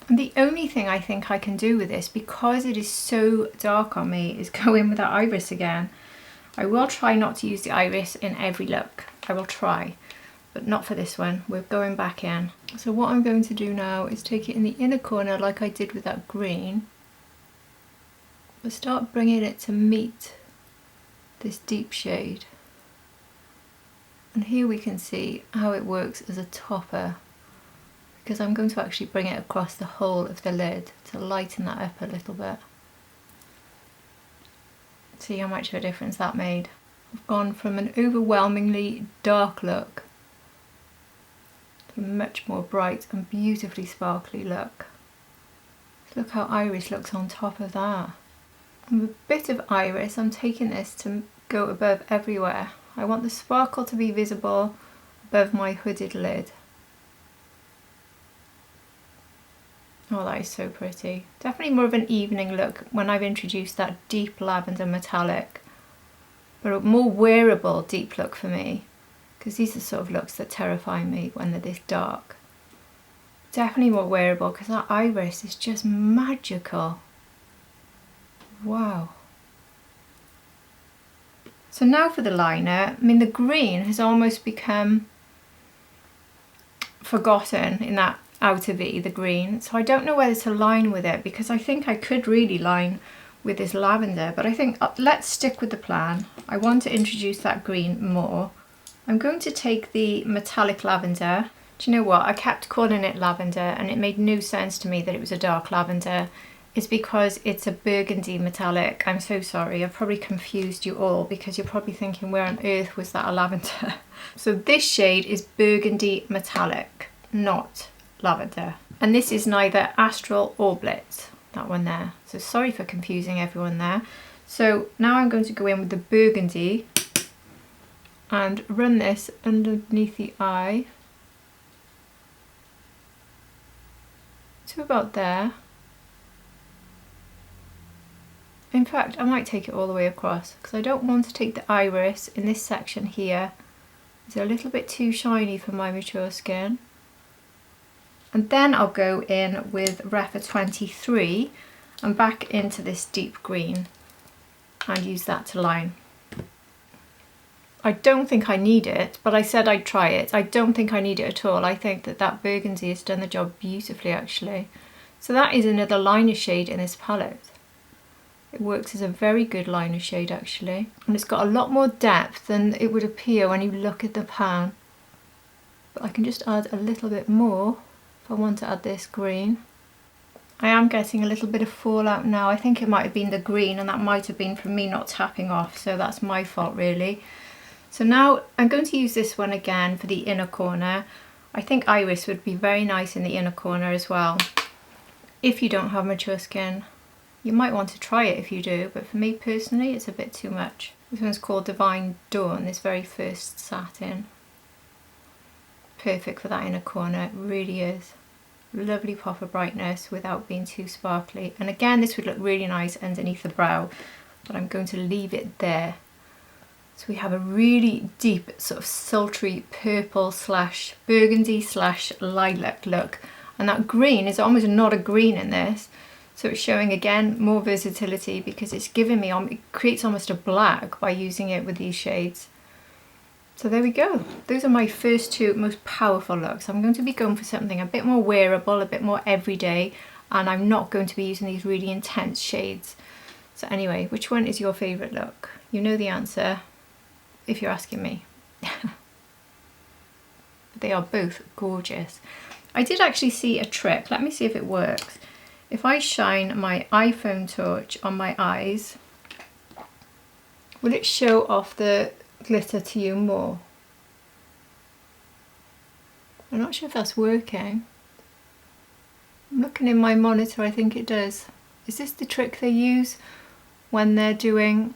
And the only thing I think I can do with this, because it is so dark on me, is go in with that iris again. I will try not to use the iris in every look. I will try, but not for this one. We're going back in. So what I'm going to do now is take it in the inner corner like I did with that green. We'll start bringing it to meet this deep shade. And here we can see how it works as a topper, because I'm going to actually bring it across the whole of the lid to lighten that up a little bit. See how much of a difference that made. I've gone from an overwhelmingly dark look to a much more bright and beautifully sparkly look. Look how iris looks on top of that. And with a bit of iris, I'm taking this to go above everywhere. I want the sparkle to be visible above my hooded lid. Oh, that is so pretty. Definitely more of an evening look when I've introduced that deep lavender metallic, but a more wearable deep look for me. because these are sort of looks that terrify me when they're this dark. Definitely more wearable because that iris is just magical. Wow. So now for the liner. I mean, the green has almost become forgotten in that outer V, the green. So I don't know whether to line with it because I think I could really line with this lavender, but I think let's stick with the plan. I want to introduce that green more. I'm going to take the metallic lavender. Do you know what? I kept calling it lavender and it made no sense to me that it was a dark lavender. It's because it's a burgundy metallic. I'm so sorry, I've probably confused you all because you're probably thinking where on earth was that a lavender? So this shade is burgundy metallic, not lavender. And this is neither Astral or Blitz, that one there. So sorry for confusing everyone there. So now I'm going to go in with the burgundy and run this underneath the eye to about there. In fact, I might take it all the way across because I don't want to take the iris in this section here. It's a little bit too shiny for my mature skin. And then I'll go in with Refa 23 and back into this deep green and use that to line. I don't think I need it, but I said I'd try it. I don't think I need it at all. I think that that burgundy has done the job beautifully actually. So that is another liner shade in this palette. It works as a very good liner shade actually, and it's got a lot more depth than it would appear when you look at the pan. But I can just add a little bit more if I want to add this green. I am getting a little bit of fallout now. I think it might have been the green and that might have been from me not tapping off, so that's my fault really. So now I'm going to use this one again for the inner corner. I think iris would be very nice in the inner corner as well. If you don't have mature skin, you might want to try it if you do, but for me personally it's a bit too much. This one's called Divine Dawn, this very first satin. Perfect for that inner corner, it really is. Lovely pop of brightness without being too sparkly. And again, this would look really nice underneath the brow, but I'm going to leave it there. So we have a really deep sort of sultry purple slash burgundy slash lilac look. And that green is almost not a green in this. So it's showing again more versatility because it's giving me, it creates almost a black by using it with these shades. So there we go. Those are my first two most powerful looks. I'm going to be going for something a bit more wearable, a bit more everyday, and I'm not going to be using these really intense shades. So anyway, which one is your favourite look? You know the answer if you're asking me. They are both gorgeous. I did actually see a trick. Let me see if it works. If I shine my iPhone torch on my eyes, will it show off the glitter to you more? I'm not sure if that's working. I'm looking in my monitor, I think it does. Is this the trick they use when they're doing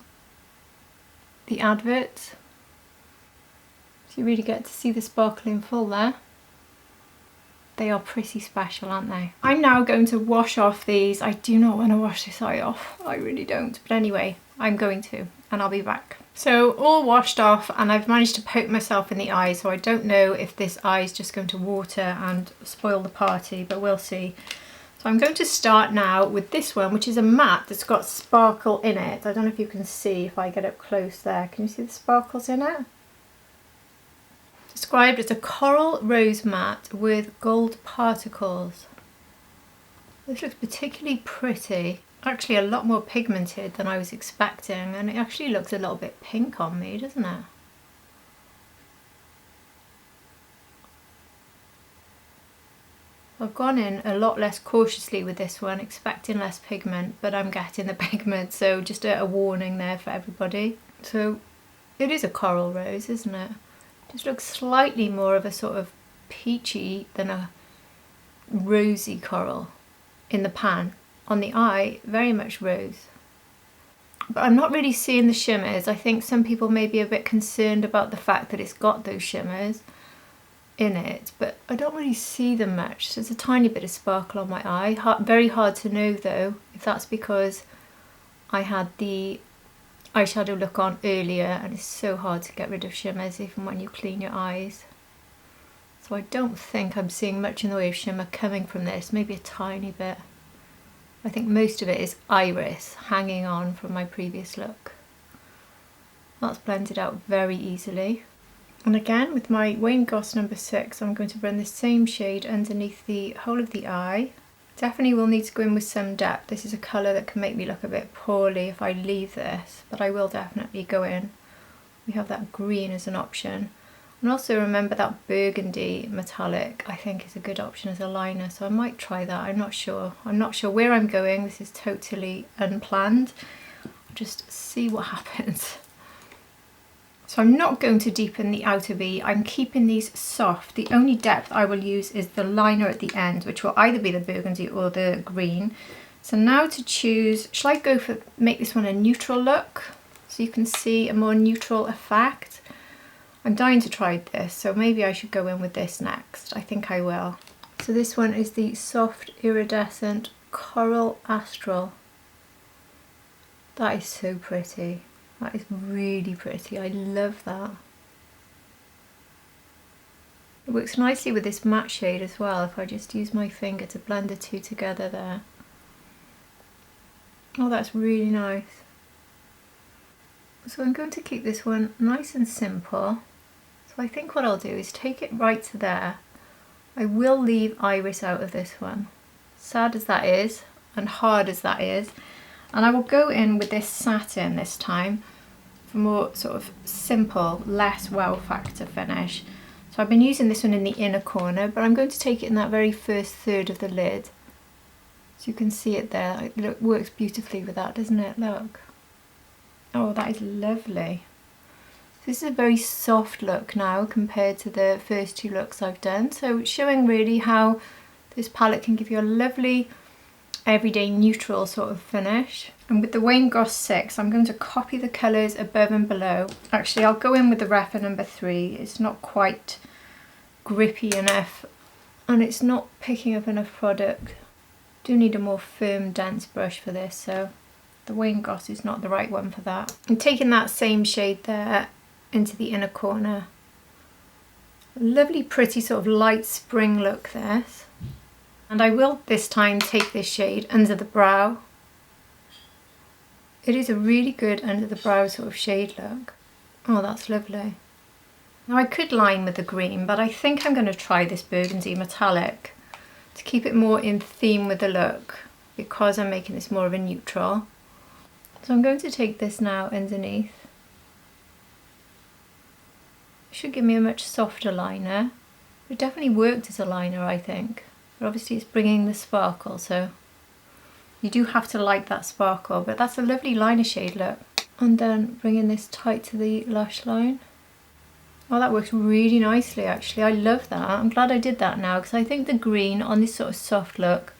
the adverts? So you really get to see the sparkle in full there. They are pretty special, aren't they? I'm now going to wash off these. I do not want to wash this eye off. I really don't. But anyway, I'm going to, and I'll be back. So all washed off, and I've managed to poke myself in the eye, so I don't know if this eye is just going to water and spoil the party, but we'll see. So I'm going to start now with this one, which is a matte that's got sparkle in it. I don't know if you can see if I get up close there. Can you see the sparkles in it? Described as a coral rose matte with gold particles. This looks particularly pretty. Actually a lot more pigmented than I was expecting, and it actually looks a little bit pink on me, doesn't it? I've gone in a lot less cautiously with this one, expecting less pigment, but I'm getting the pigment, so just a warning there for everybody. So it is a coral rose, isn't it? Just looks slightly more of a sort of peachy than a rosy coral in the pan. On the eye, very much rose. But I'm not really seeing the shimmers. I think some people may be a bit concerned about the fact that it's got those shimmers in it, but I don't really see them much. There's a tiny bit of sparkle on my eye. Very hard to know though if that's because I had the eyeshadow look on earlier, and it's so hard to get rid of shimmers even when you clean your eyes. So I don't think I'm seeing much in the way of shimmer coming from this, maybe a tiny bit. I think most of it is iris hanging on from my previous look. That's blended out very easily. And again, with my Wayne Goss number 6, I'm going to run the same shade underneath the whole of the eye. Definitely will need to go in with some depth. This is a colour that can make me look a bit poorly if I leave this, but I will definitely go in. We have that green as an option. And also remember that burgundy metallic I think is a good option as a liner, so I might try that. I'm not sure. I'm not sure where I'm going. This is totally unplanned. I'll just see what happens. So I'm not going to deepen the outer V, I'm keeping these soft. The only depth I will use is the liner at the end, which will either be the burgundy or the green. So now to choose, shall I go for, make this one a neutral look, so you can see a more neutral effect? I'm dying to try this, so maybe I should go in with this next. I think I will. So this one is the Soft Iridescent Coral Astral. That is so pretty. That is really pretty. I love that. It works nicely with this matte shade as well, if I just use my finger to blend the two together there. Oh, that's really nice. So I'm going to keep this one nice and simple. So I think what I'll do is take it right to there. I will leave iris out of this one. Sad as that is, and hard as that is. And I will go in with this satin this time for more sort of simple, less wow factor finish. So I've been using this one in the inner corner, but I'm going to take it in that very first third of the lid. So you can see it there. It works beautifully with that, doesn't it? Look. Oh, that is lovely. This is a very soft look now compared to the first two looks I've done. So it's showing really how this palette can give you a lovely everyday neutral sort of finish. And with the Wayne Goss 6, I'm going to copy the colours above and below. Actually, I'll go in with the Refa number 3. It's not quite grippy enough and it's not picking up enough product. Do need a more firm, dense brush for this, so the Wayne Goss is not the right one for that. I'm taking that same shade there into the inner corner. Lovely, pretty sort of light spring look this. And I will this time take this shade under the brow. It is a really good under the brow sort of shade look. Oh, that's lovely. Now I could line with the green, but I think I'm going to try this burgundy metallic to keep it more in theme with the look, because I'm making this more of a neutral. So I'm going to take this now underneath. It should give me a much softer liner. It definitely worked as a liner, I think. But obviously it's bringing the sparkle, so you do have to like that sparkle, but that's a lovely liner shade look. And then bringing this tight to the lash line. Oh, that works really nicely actually. I love that. I'm glad I did that now, because I think the green on this sort of soft look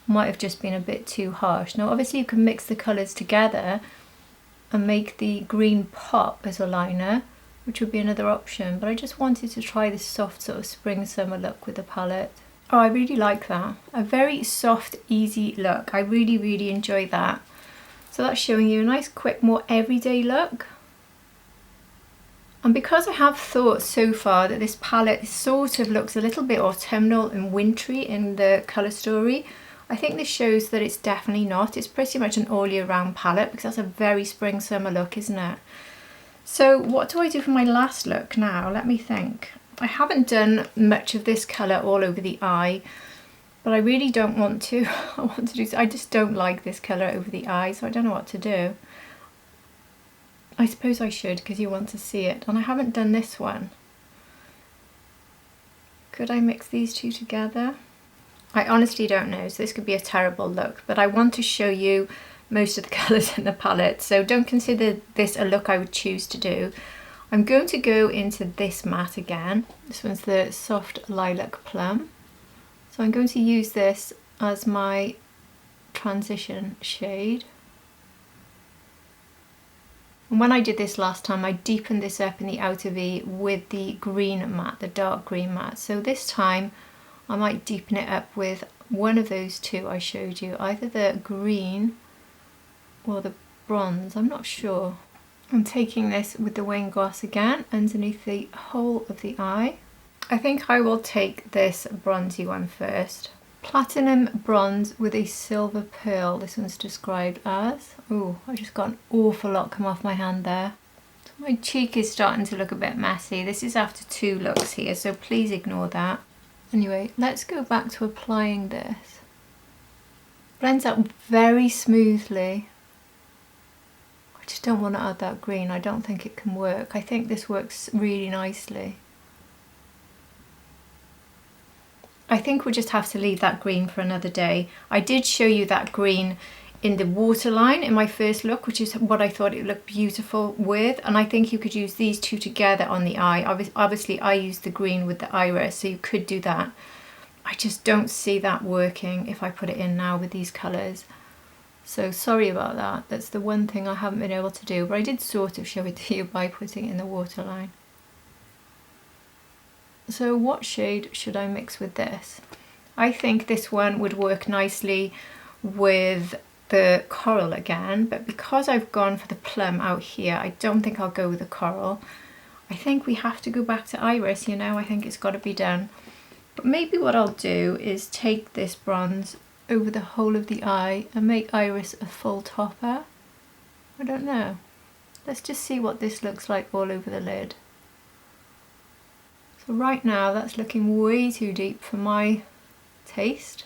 might have just been a bit too harsh. Now obviously you can mix the colours together and make the green pop as a liner, which would be another option, but I just wanted to try this soft sort of spring summer look with the palette. Oh, I really like that. A very soft, easy look. I really, really enjoy that. So that's showing you a nice, quick, more everyday look. And because I have thought so far that this palette sort of looks a little bit autumnal and wintry in the colour story, I think this shows that it's definitely not. It's pretty much an all year round palette, because that's a very spring summer look, isn't it? So what do I do for my last look now? Let me think. I haven't done much of this colour all over the eye, but I really don't want to. I just don't like this colour over the eye, so I don't know what to do. I suppose I should, because you want to see it, and I haven't done this one. Could I mix these two together? I honestly don't know, so this could be a terrible look, but I want to show you most of the colours in the palette, so don't consider this a look I would choose to do. I'm going to go into this matte again. This one's the Soft Lilac Plum. So I'm going to use this as my transition shade. And when I did this last time, I deepened this up in the outer V with the green matte, the dark green matte. So this time I might deepen it up with one of those two I showed you, either the green or the bronze, I'm not sure. I'm taking this with the wing gloss again underneath the whole of the eye. I think I will take this bronzy one first. Platinum bronze with a silver pearl, this one's described as. Oh, I just got an awful lot come off my hand there. So my cheek is starting to look a bit messy. This is after 2 looks here, so please ignore that. Anyway, let's go back to applying this. Blends out very smoothly. I just don't want to add that green. I don't think it can work. I think this works really nicely. I think we'll just have to leave that green for another day. I did show you that green in the waterline in my first look, which is what I thought it looked beautiful with, and I think you could use these two together on the eye. Obviously I used the green with the iris, so you could do that. I just don't see that working if I put it in now with these colours. So sorry about that. That's the one thing I haven't been able to do, but I did sort of show it to you by putting it in the waterline. So what shade should I mix with this? I think this one would work nicely with the coral again, but because I've gone for the plum out here, I don't think I'll go with the coral. I think we have to go back to iris, you know, I think it's got to be done. But maybe what I'll do is take this bronze over the whole of the eye and make iris a full topper. I don't know. Let's just see what this looks like all over the lid. So right now that's looking way too deep for my taste.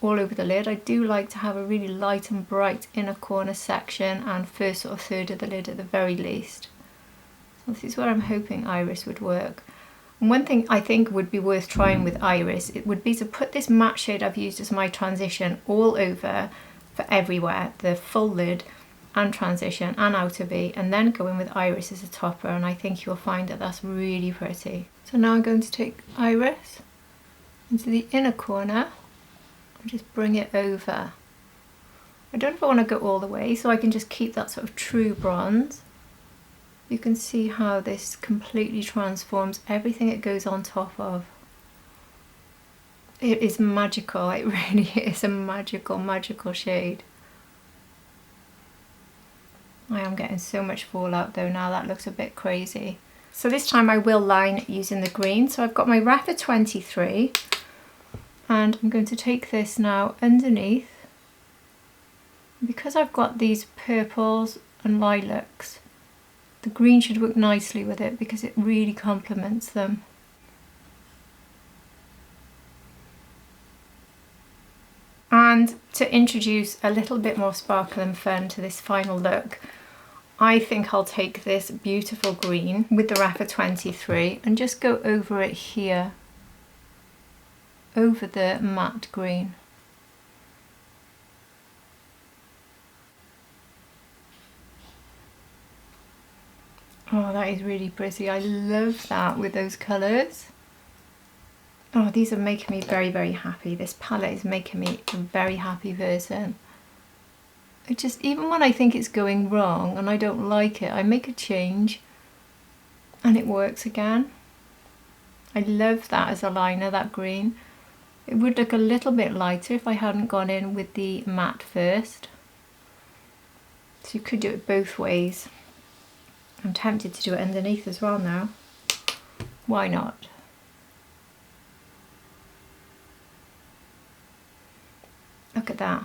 All over the lid. I do like to have a really light and bright inner corner section and first or third of the lid at the very least. So this is where I'm hoping iris would work. And one thing I think would be worth trying with iris, it would be to put this matte shade I've used as my transition all over for everywhere, the full lid and transition and outer V, and then go in with iris as a topper, and I think you'll find that that's really pretty. So now I'm going to take iris into the inner corner and just bring it over. I don't know if I want to go all the way, so I can just keep that sort of true bronze. You can see how this completely transforms everything it goes on top of. It is magical, it really is a magical, magical shade. I am getting so much fallout though now, that looks a bit crazy. So this time I will line using the green. So I've got my Rapha 23 and I'm going to take this now underneath. Because I've got these purples and lilacs, the green should work nicely with it because it really complements them. And to introduce a little bit more sparkle and fun to this final look, I think I'll take this beautiful green with the Rapha 23 and just go over it here, over the matte green. Oh, that is really pretty. I love that with those colours. Oh, these are making me very, very happy. This palette is making me a very happy person. It just, even when I think it's going wrong and I don't like it, I make a change and it works again. I love that as a liner, that green. It would look a little bit lighter if I hadn't gone in with the matte first. So you could do it both ways. I'm tempted to do it underneath as well now. Why not? Look at that.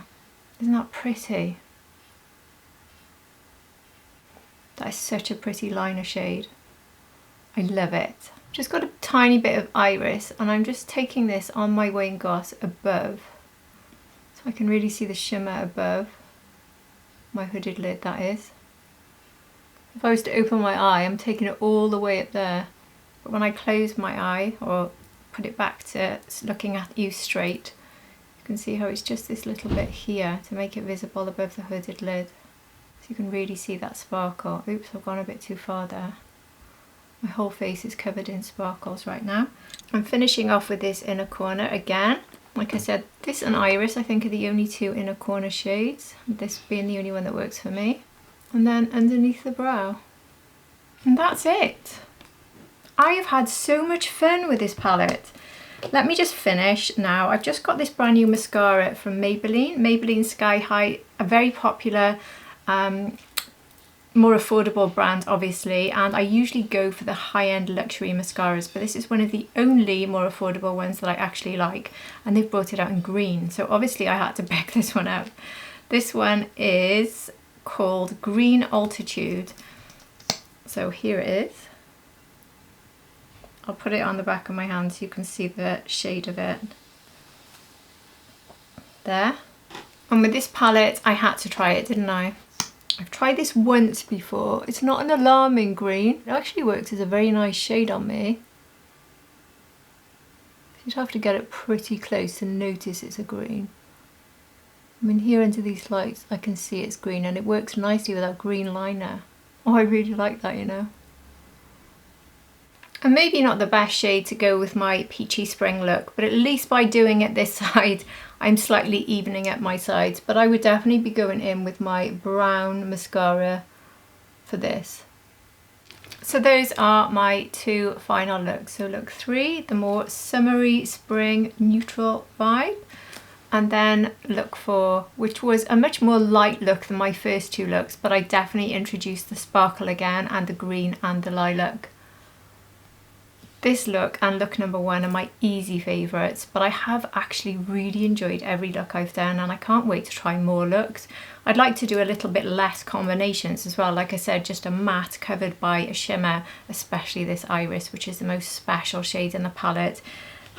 Isn't that pretty? That is such a pretty liner shade. I love it. Just got a tiny bit of iris and I'm just taking this on my wing gloss above. So I can really see the shimmer above my hooded lid, that is. If I was to open my eye, I'm taking it all the way up there. But when I close my eye or put it back to looking at you straight, you can see how it's just this little bit here to make it visible above the hooded lid. So you can really see that sparkle. Oops, I've gone a bit too far there. My whole face is covered in sparkles right now. I'm finishing off with this inner corner again. Like I said, this and iris I think are the only two inner corner shades, this being the only one that works for me. And then underneath the brow. And that's it. I have had so much fun with this palette. Let me just finish now. I've just got this brand new mascara from Maybelline, Maybelline Sky High, a very popular more affordable brand obviously, and I usually go for the high-end luxury mascaras, but this is one of the only more affordable ones that I actually like, and they've brought it out in green, so obviously I had to pick this one up. This one is called Green Altitude. So here it is. I'll put it on the back of my hand so you can see the shade of it. There. And with this palette, I had to try it, didn't I? I've tried this once before. It's not an alarming green. It actually works as a very nice shade on me. You'd have to get it pretty close to notice it's a green. I mean, here into these lights, I can see it's green, and it works nicely with that green liner. Oh, I really like that, you know. And maybe not the best shade to go with my peachy spring look, but at least by doing it this side, I'm slightly evening up my sides. But I would definitely be going in with my brown mascara for this. So those are my two final looks. So look 3, the more summery spring neutral vibe. And then look 4, which was a much more light look than my first two looks, but I definitely introduced the sparkle again, and the green and the lilac. This look and look number 1 are my easy favourites, but I have actually really enjoyed every look I've done, and I can't wait to try more looks. I'd like to do a little bit less combinations as well. Like I said, just a matte covered by a shimmer, especially this Iris, which is the most special shade in the palette.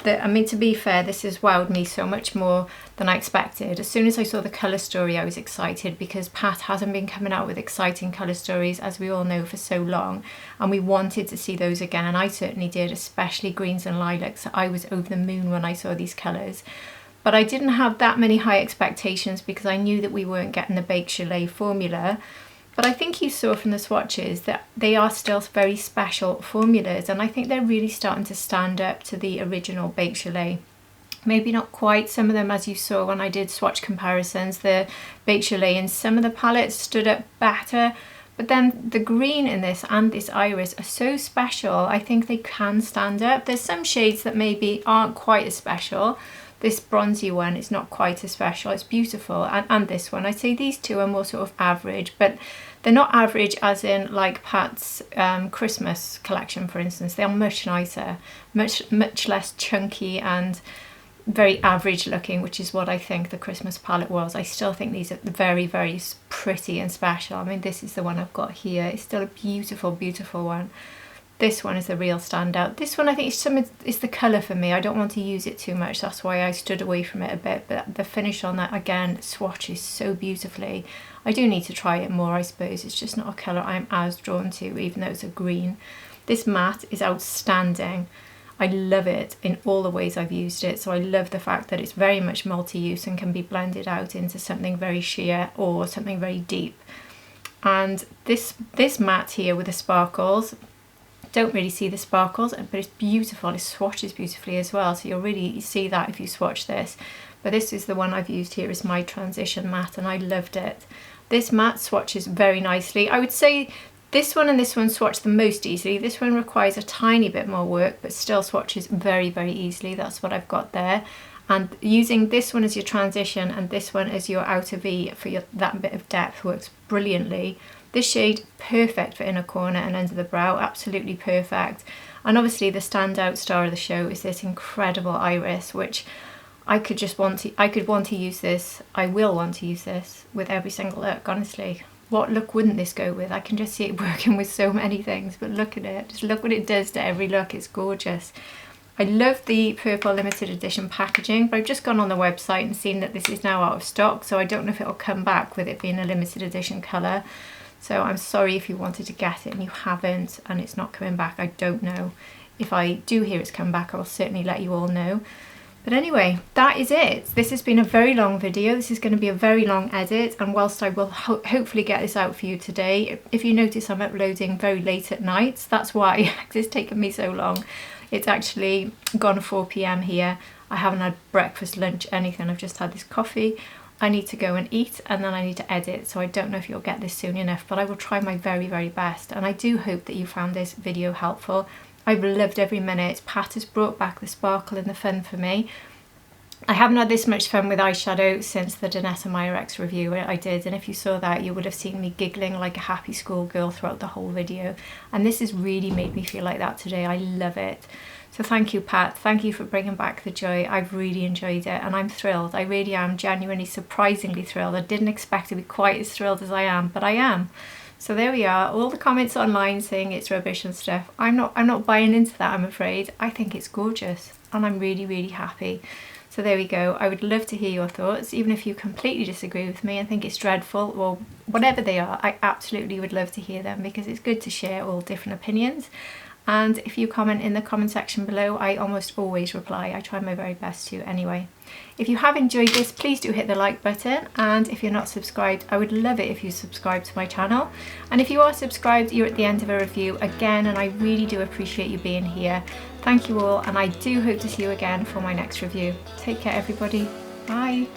I mean, to be fair, this has wowed me so much more than I expected. As soon as I saw the colour story, I was excited, because Pat hasn't been coming out with exciting colour stories, as we all know, for so long, and we wanted to see those again. I certainly did, especially greens and lilacs. I was over the moon when I saw these colours. But I didn't have that many high expectations, because I knew that we weren't getting the Baked Gelée formula. But I think you saw from the swatches that they are still very special formulas, and I think they're really starting to stand up to the original Baked Gelée. Maybe not quite, some of them, as you saw when I did swatch comparisons, the Baked Gelée in some of the palettes stood up better, but then the green in this and this Iris are so special, I think they can stand up. There's some shades that maybe aren't quite as special. This bronzy one is not quite as special, it's beautiful, and this one. I'd say these two are more sort of average, but they're not average as in like Pat's Christmas collection, for instance. They are much nicer, much less chunky and very average looking, which is what I think the Christmas palette was. I still think these are very, very pretty and special. I mean, this is the one I've got here. It's still a beautiful, beautiful one. This one is the real standout. This one, I think it's the colour for me. I don't want to use it too much. That's why I stood away from it a bit. But the finish on that, again, swatches so beautifully. I do need to try it more, I suppose. It's just not a colour I'm as drawn to, even though it's a green. This matte is outstanding. I love it in all the ways I've used it. So I love the fact that it's very much multi-use and can be blended out into something very sheer or something very deep. And this matte here with the sparkles, don't really see the sparkles, but it's beautiful. It swatches beautifully as well, so you'll really see that if you swatch this. But this is the one I've used here as my transition matte, and I loved it. This matte swatches very nicely. I would say this one and this one swatch the most easily. This one requires a tiny bit more work, but still swatches very, very easily. That's what I've got there. And using this one as your transition and this one as your outer V for that bit of depth works brilliantly. This shade, perfect for inner corner and under the brow, absolutely perfect. And obviously the standout star of the show is this incredible Iris, which I could want to use this, I will want to use this with every single look, honestly. What look wouldn't this go with? I can just see it working with so many things, but look at it. Just look what it does to every look, it's gorgeous. I love the purple limited edition packaging, but I've just gone on the website and seen that this is now out of stock, so I don't know if it'll come back with it being a limited edition colour. So I'm sorry if you wanted to get it and you haven't and it's not coming back. I don't know. If I do hear it's come back, I will certainly let you all know. But anyway, that is it. This has been a very long video. This is going to be a very long edit, and whilst I will hopefully get this out for you today, if you notice I'm uploading very late at night, that's why it's taken me so long. It's actually gone 4 p.m. here. I haven't had breakfast, lunch, anything. I've just had this coffee. I need to go and eat, and then I need to edit, so I don't know if you'll get this soon enough, but I will try my very, very best. And I do hope that you found this video helpful. I've loved every minute. Pat has brought back the sparkle and the fun for me. I haven't had this much fun with eyeshadow since the Danetta Meyer X review I did, and if you saw that you would have seen me giggling like a happy schoolgirl throughout the whole video, and this has really made me feel like that today. I love it. So thank you, Pat, thank you for bringing back the joy. I've really enjoyed it and I'm thrilled. I really am genuinely surprisingly thrilled. I didn't expect to be quite as thrilled as I am, but I am. So there we are, all the comments online saying it's rubbish and stuff. I'm not buying into that, I'm afraid. I think it's gorgeous and I'm really, really happy. So there we go. I would love to hear your thoughts, even if you completely disagree with me and think it's dreadful or whatever they are. I absolutely would love to hear them because it's good to share all different opinions. And if you comment in the comment section below, I almost always reply. I try my very best to anyway. If you have enjoyed this, please do hit the like button, and if you're not subscribed, I would love it if you subscribe to my channel. And if you are subscribed, you're at the end of a review again, and I really do appreciate you being here. Thank you all, and I do hope to see you again for my next review. Take care, everybody. Bye.